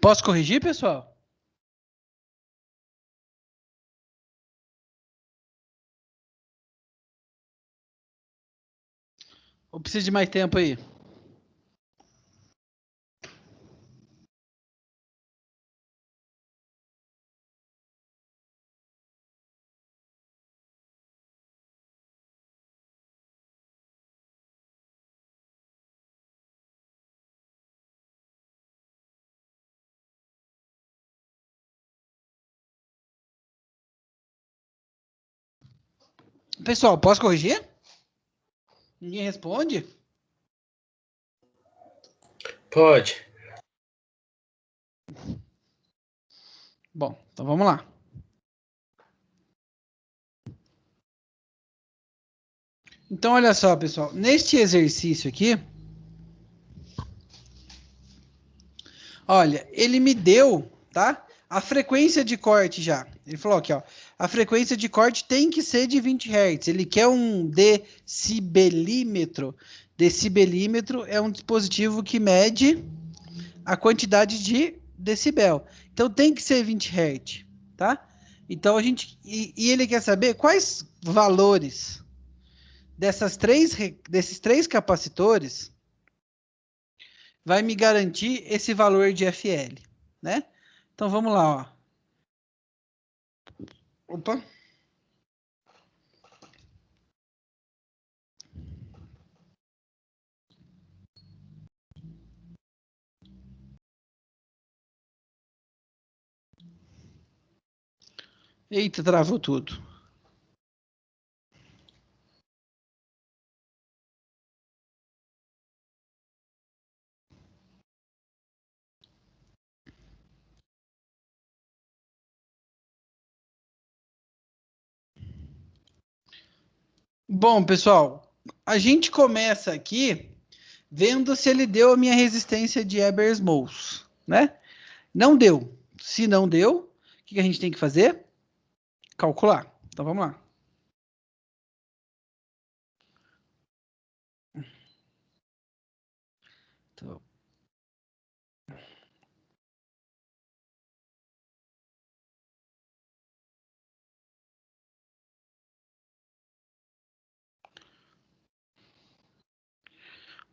Posso corrigir, pessoal? Ou precisa de mais tempo aí? Pessoal, posso corrigir? Ninguém responde? Pode. Bom, então vamos lá. Então, olha só, pessoal. Neste exercício aqui, olha, ele me deu, tá? A frequência de corte já. Ele falou aqui, ó. A frequência de corte tem que ser de 20 Hz. Ele quer um decibelímetro. Decibelímetro é um dispositivo que mede a quantidade de decibel. Então tem que ser 20 Hz, tá? Então a gente... E ele quer saber quais valores desses três capacitores vai me garantir esse valor de FL, né? Então vamos lá, ó. Opa. Eita, travou tudo. Bom, pessoal, a gente começa aqui vendo se ele deu a minha resistência de Ebers-Mols, né? Não deu. Se não deu, o que a gente tem que fazer? Calcular. Então vamos lá. Então,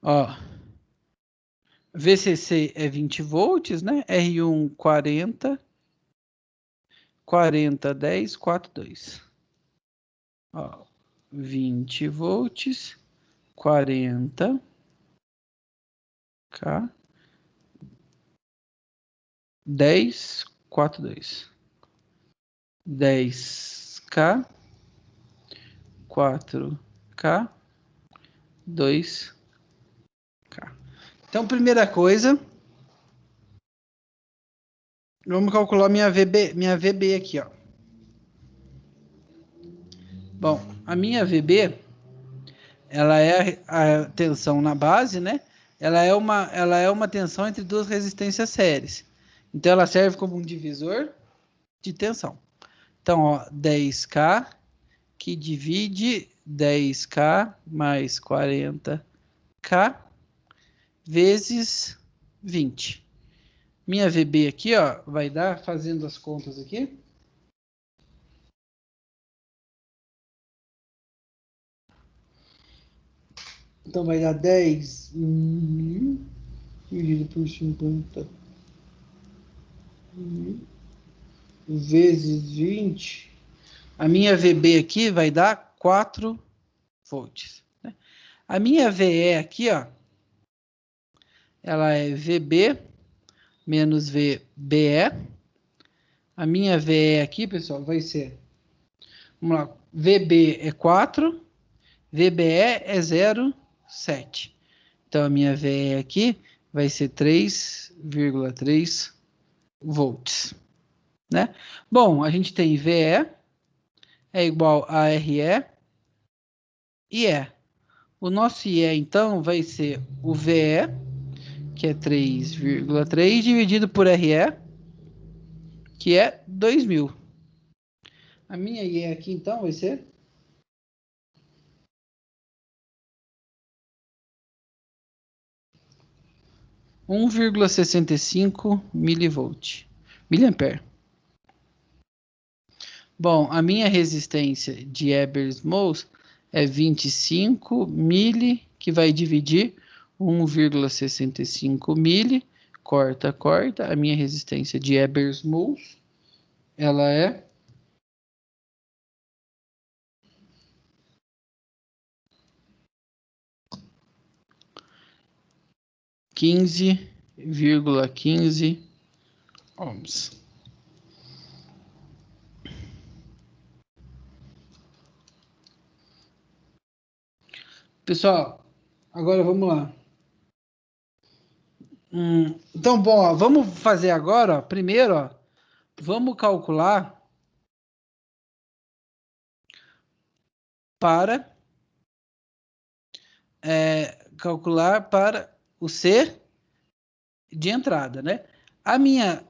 ó, VCC é 20 volts, né? R1 40, 40, 10, 4, 2. Ó, 20 volts, 40 K, 10, 4, 2. 10K, 4K, 2K. Então, primeira coisa, vamos calcular minha VB aqui, ó. Bom, a minha VB, ela é a tensão na base, né? Ela é uma tensão entre duas resistências séries. Então, ela serve como um divisor de tensão. Então, ó, 10K que divide 10K mais 40K vezes 20. Minha VB aqui, ó, vai dar, fazendo as contas aqui. Então vai dar 10 dividido por 50 vezes 20. A minha VB aqui vai dar 4 volts. Né? A minha VE aqui, ó, ela é VB menos VBE. A minha VE aqui, pessoal, vai ser, vamos lá, VB é 4, VBE é 0,7. Então, a minha VE aqui vai ser 3,3 volts. Né? Bom, a gente tem VE é igual a RE e E. O nosso IE, então, vai ser o VE, que é 3,3, dividido por RE, que é 2.000. A minha IE aqui, então, vai ser... 1,65 milivolt. Miliampere. Bom, a minha resistência de Ebers-Mols é 25 mili, que vai dividir 1,65 mili. Corta, corta. A minha resistência de Ebers-Mols, ela é 15,15 ohms. Pessoal, agora vamos lá. Então, bom, ó, vamos fazer agora, ó, primeiro, ó, vamos calcular para o C de entrada, né? A minha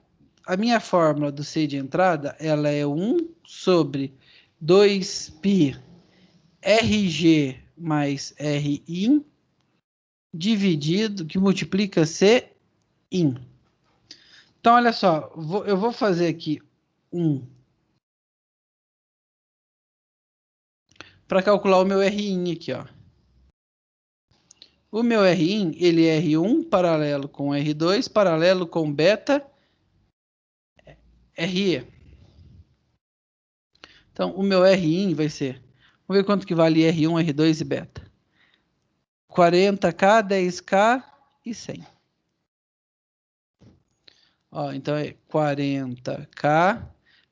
fórmula do C de entrada, ela é 1 sobre 2π RG mais Rin dividido, que multiplica C in. Então, olha só, eu vou fazer aqui para calcular o meu Rin aqui, ó. O meu Rin, ele é R1 paralelo com R2, paralelo com beta RE. Então, o meu Rin vai ser, vamos ver quanto que vale R1, R2 e beta. 40K, 10K e 100. Ó, então é 40K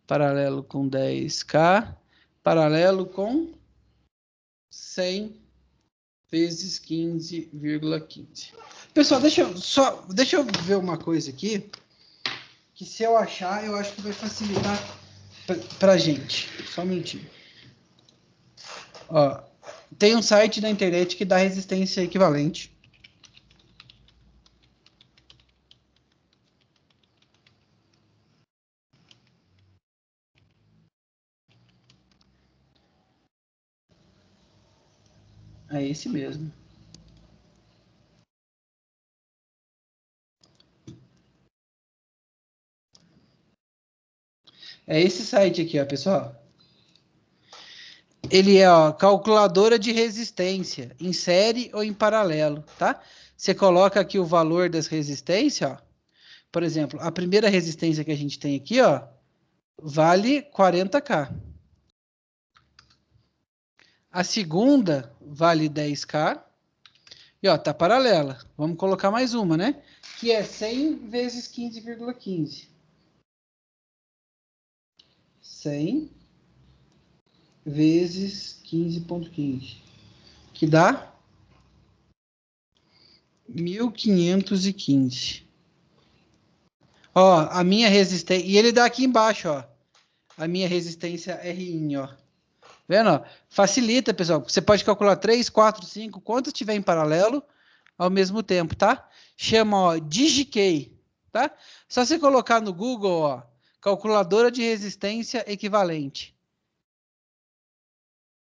paralelo com 10K paralelo com 100 vezes 15,15. Pessoal, deixa eu ver uma coisa aqui, que se eu achar, eu acho que vai facilitar pra gente. Só um minutinho. Ó, tem um site na internet que dá resistência equivalente. É esse mesmo. É esse site aqui, ó, pessoal. Ele é, ó, calculadora de resistência, em série ou em paralelo, tá? Você coloca aqui o valor das resistências, ó. Por exemplo, a primeira resistência que a gente tem aqui, ó, vale 40K. A segunda vale 10K. E, ó, tá paralela. Vamos colocar mais uma, né? Que é 100 vezes 15,15. 100 vezes 15,15. Que dá 1.515. Ó, a minha resistência... E ele dá aqui embaixo, ó. A minha resistência Rin, ó. Vendo, ó? Facilita, pessoal. Você pode calcular 3, 4, 5, quantos tiver em paralelo ao mesmo tempo, tá? Chama, ó, DigiKey, tá? Só você colocar no Google, ó, calculadora de resistência equivalente.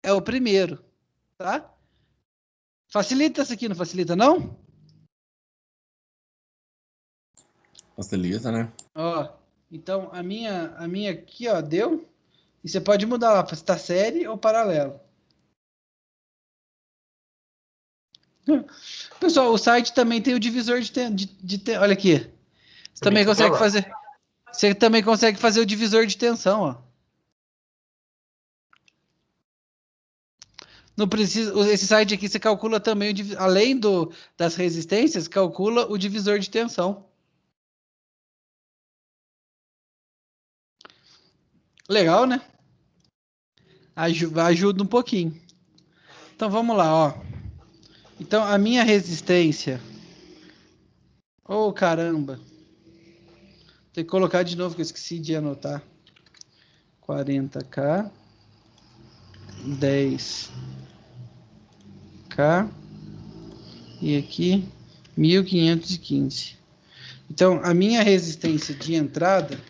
É o primeiro, tá? Facilita isso aqui, não facilita, não? Facilita, né? Ó, então a minha aqui, ó, deu. E você pode mudar lá, se tá série ou paralelo. Pessoal, o site também tem o divisor olha aqui. Você também consegue fazer. Você também consegue fazer o divisor de tensão, ó. Não precisa. Esse site aqui você calcula também, além das resistências, calcula o divisor de tensão. Legal, né? Ajuda um pouquinho. Então vamos lá, ó. Então a minha resistência. Oh, caramba. Tem que colocar de novo que eu esqueci de anotar. 40K. 10K. E aqui 1.515. Então a minha resistência de entrada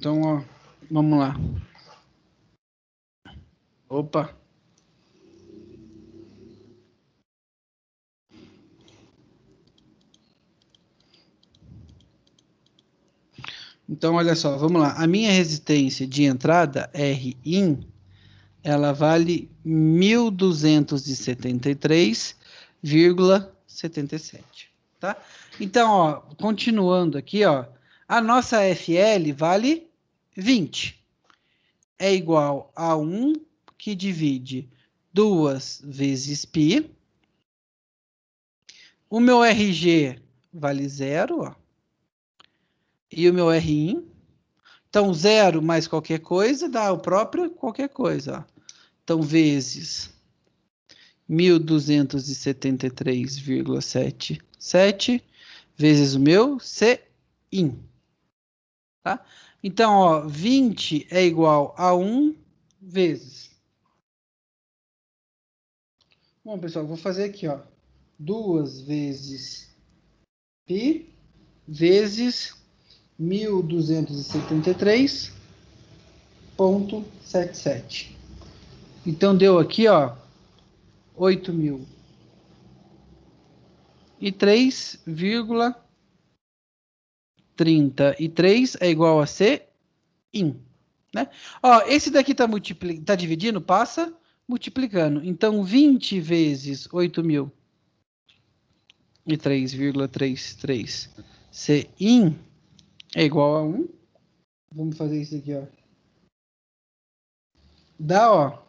Então, ó, vamos lá. Opa. Então, olha só, vamos lá. A minha resistência de entrada, Rin, ela vale 1.273,77, tá? Então, ó, continuando aqui, ó, a nossa FL vale 20. É igual a 1 que divide 2 vezes π. O meu RG vale 0, ó. E o meu Rin. Então, 0 mais qualquer coisa dá o próprio qualquer coisa, ó. Então, vezes 1.273,77 vezes o meu Cin. Tá? Então, ó, 20 é igual a 1 vezes. Bom, pessoal, vou fazer aqui, ó. 2 vezes π vezes 1.273,77. Então, deu aqui, ó, 8.003,33 é igual a Cin, né? Ó, esse daqui tá dividindo, passa multiplicando. Então, 20 vezes 8.003,33 Cin é igual a 1. Vamos fazer isso aqui, ó. Dá, ó,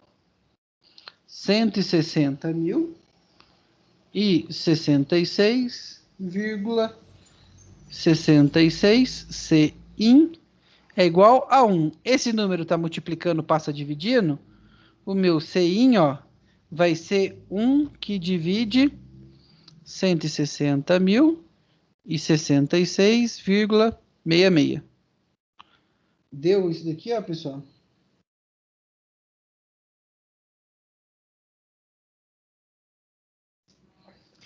160.066,66 Cin é igual a 1. Esse número está multiplicando, passa dividindo. O meu Cin, ó, vai ser 1 que divide 160.066,66. Deu isso daqui, ó, pessoal?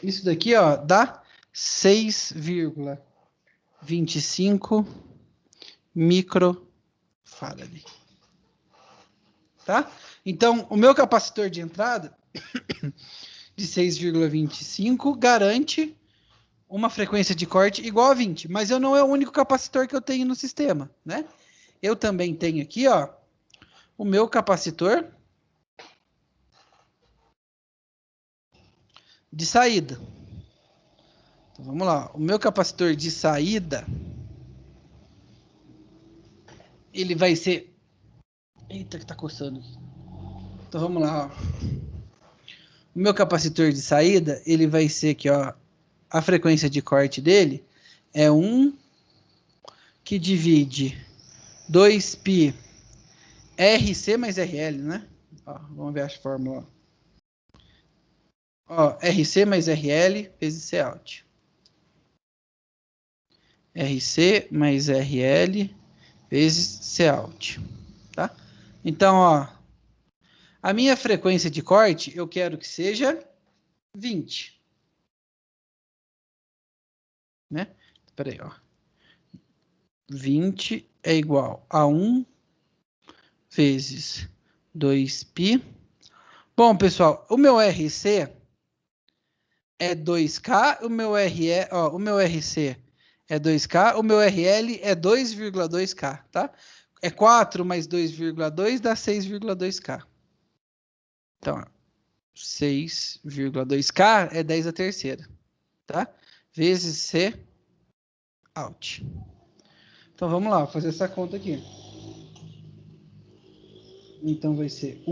Isso daqui, ó, dá 6,25 microfarad. Tá? Então, o meu capacitor de entrada de 6,25 garante uma frequência de corte igual a 20, mas eu não é o único capacitor que eu tenho no sistema, né? Eu também tenho aqui, ó, o meu capacitor de saída. Então, vamos lá. O meu capacitor de saída, ele vai ser... Eita, que tá coçando aqui. Então, vamos lá, ó. O meu capacitor de saída, ele vai ser aqui, ó. A frequência de corte dele é 1 que divide 2π RC mais RL, né? Ó, vamos ver a fórmula. Ó, RC mais RL vezes Cout. RC mais RL vezes Cout. Tá? Então, ó, a minha frequência de corte, eu quero que seja 20. Né? Espera aí, ó. 20 é igual a 1 vezes 2π. Bom, pessoal, o meu RC é 2K, o meu RC é 2K, o meu RL é 2,2K, tá? É 4 mais 2,2 dá 6,2K. Então, 6,2K é 10 a terceira, tá? Vezes Cout. Então, vamos lá, fazer essa conta aqui. Então, vai ser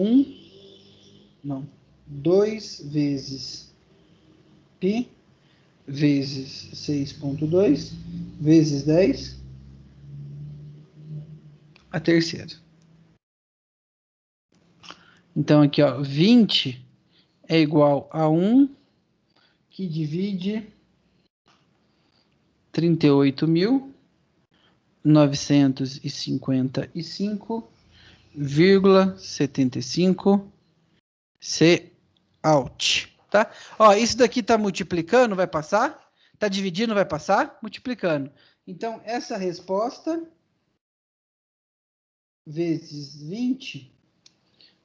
2 vezes π vezes 6,2 vezes 10 a terceira. Então, aqui, ó, 20 é igual a 1 que divide 38.955,75 Cout, tá? Ó, isso daqui tá multiplicando, vai passar? Tá dividindo, vai passar? Multiplicando. Então, essa resposta vezes 20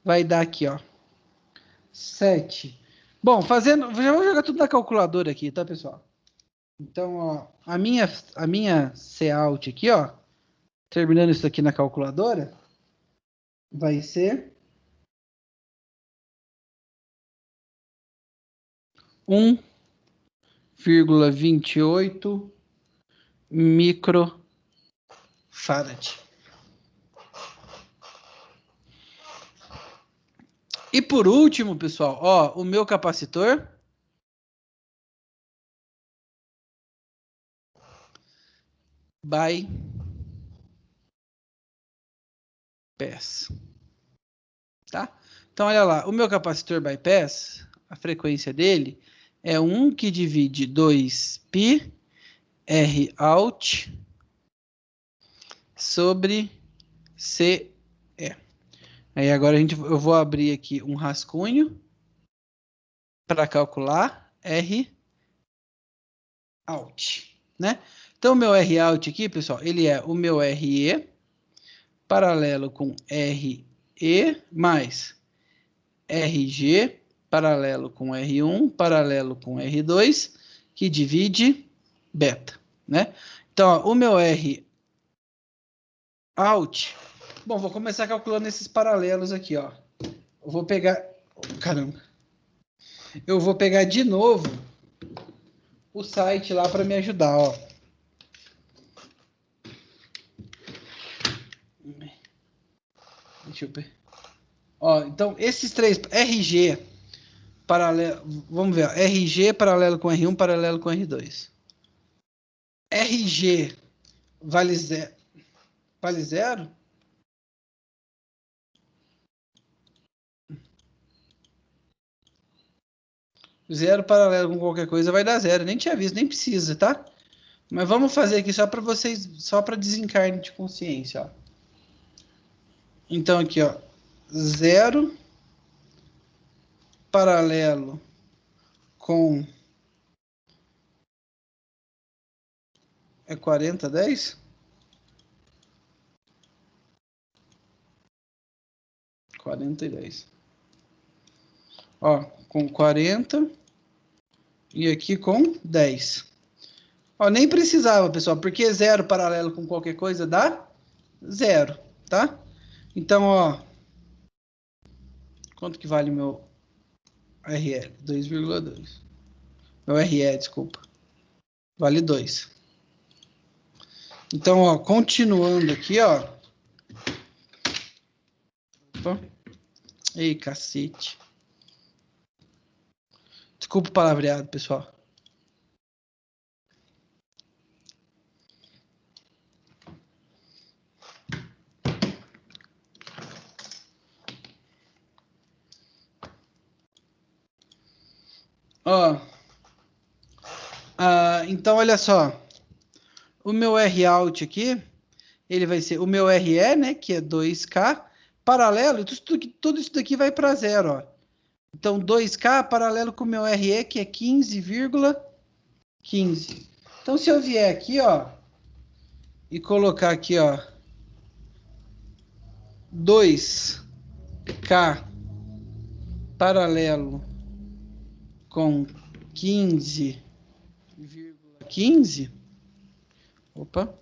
vai dar aqui, ó, 7. Bom, fazendo, já vou jogar tudo na calculadora aqui, tá, pessoal? Então, ó, a minha Cout aqui, ó, terminando isso aqui na calculadora, vai ser 1,28 microfarad. E por último, pessoal, ó, o meu capacitor bypass, tá? Então, olha lá, o meu capacitor bypass, a frequência dele é 1 que divide 2π Rout sobre CE. Aí agora eu vou abrir aqui um rascunho para calcular Rout, né? Então, o meu Rout aqui, pessoal, ele é o meu RE paralelo com RE mais RG paralelo com R1 paralelo com R2 que divide beta, né? Então, ó, o meu Rout, bom, vou começar calculando esses paralelos aqui, ó. Eu vou pegar, caramba, eu vou pegar de novo o site lá para me ajudar, ó. Deixa eu ver. Ó, então, esses três, RG paralelo, vamos ver, ó, RG paralelo com R1 paralelo com R2. RG vale zero? Vale zero? Zero paralelo com qualquer coisa vai dar zero. Nem tinha visto, nem precisa, tá? Mas vamos fazer aqui só para vocês, só para desencarne de consciência, ó. Então aqui, ó, zero paralelo com 40, 10? 40 e 10. Ó, com 40 e aqui com 10. Ó, nem precisava, pessoal, porque zero paralelo com qualquer coisa dá zero, tá? Então, ó, quanto que vale o meu RL? 2,2. Meu RE, desculpa. Vale 2. Então, ó, continuando aqui, ó. Opa. Ei, cacete. Desculpa o palavreado, pessoal. Ó. Então, olha só. O meu Rout aqui, ele vai ser o meu RE, né, que é 2K, paralelo, tudo isso daqui vai para zero, ó. Então, 2K paralelo com o meu RE, que é 15,15. Então, se eu vier aqui, ó, e colocar aqui, ó, 2K paralelo com 15,15, opa,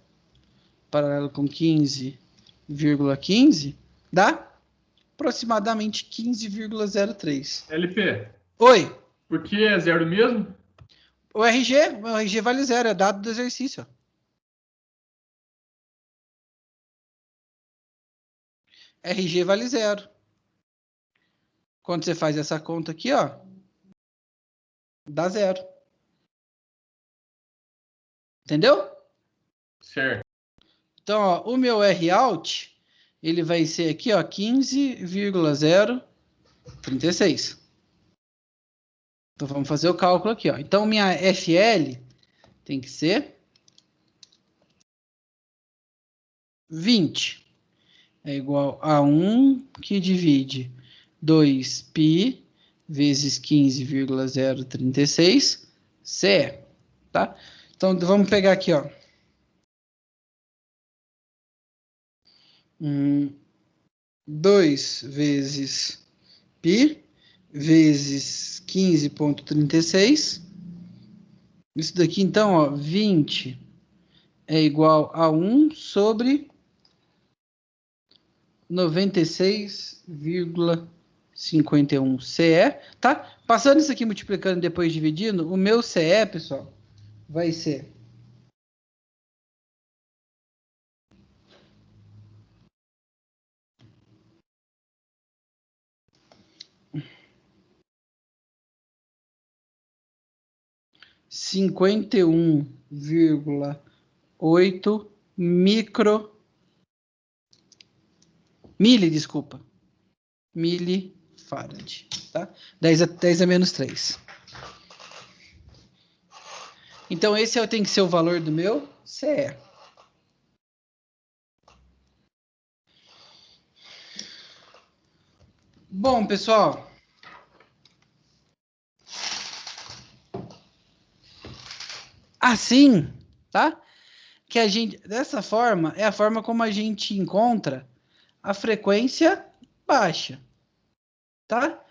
paralelo com 15,15, dá aproximadamente 15,03. LP, Oi, por que é zero mesmo? o RG vale zero, é dado do exercício. Ó. RG vale zero. Quando você faz essa conta aqui, ó, dá zero. Entendeu? Certo. Então, ó, o meu Rout, ele vai ser aqui, ó, 15,036. Então, vamos fazer o cálculo aqui, ó. Então, minha FL tem que ser 20. É igual a 1 que divide 2π vezes 15,036 CE, tá? Então, vamos pegar aqui, ó. 2 vezes π vezes 15,36. Isso daqui, então, ó, 20 é igual a 1 sobre 96,51 CE, tá? Passando isso aqui, multiplicando e depois dividindo, o meu CE, pessoal, vai ser 51,8 milifarad, tá? 10 a menos 3. Então, esse tem que ser o valor do meu CE. Bom, pessoal, assim, tá? Que a gente, dessa forma, é a forma como a gente encontra a frequência baixa, tá?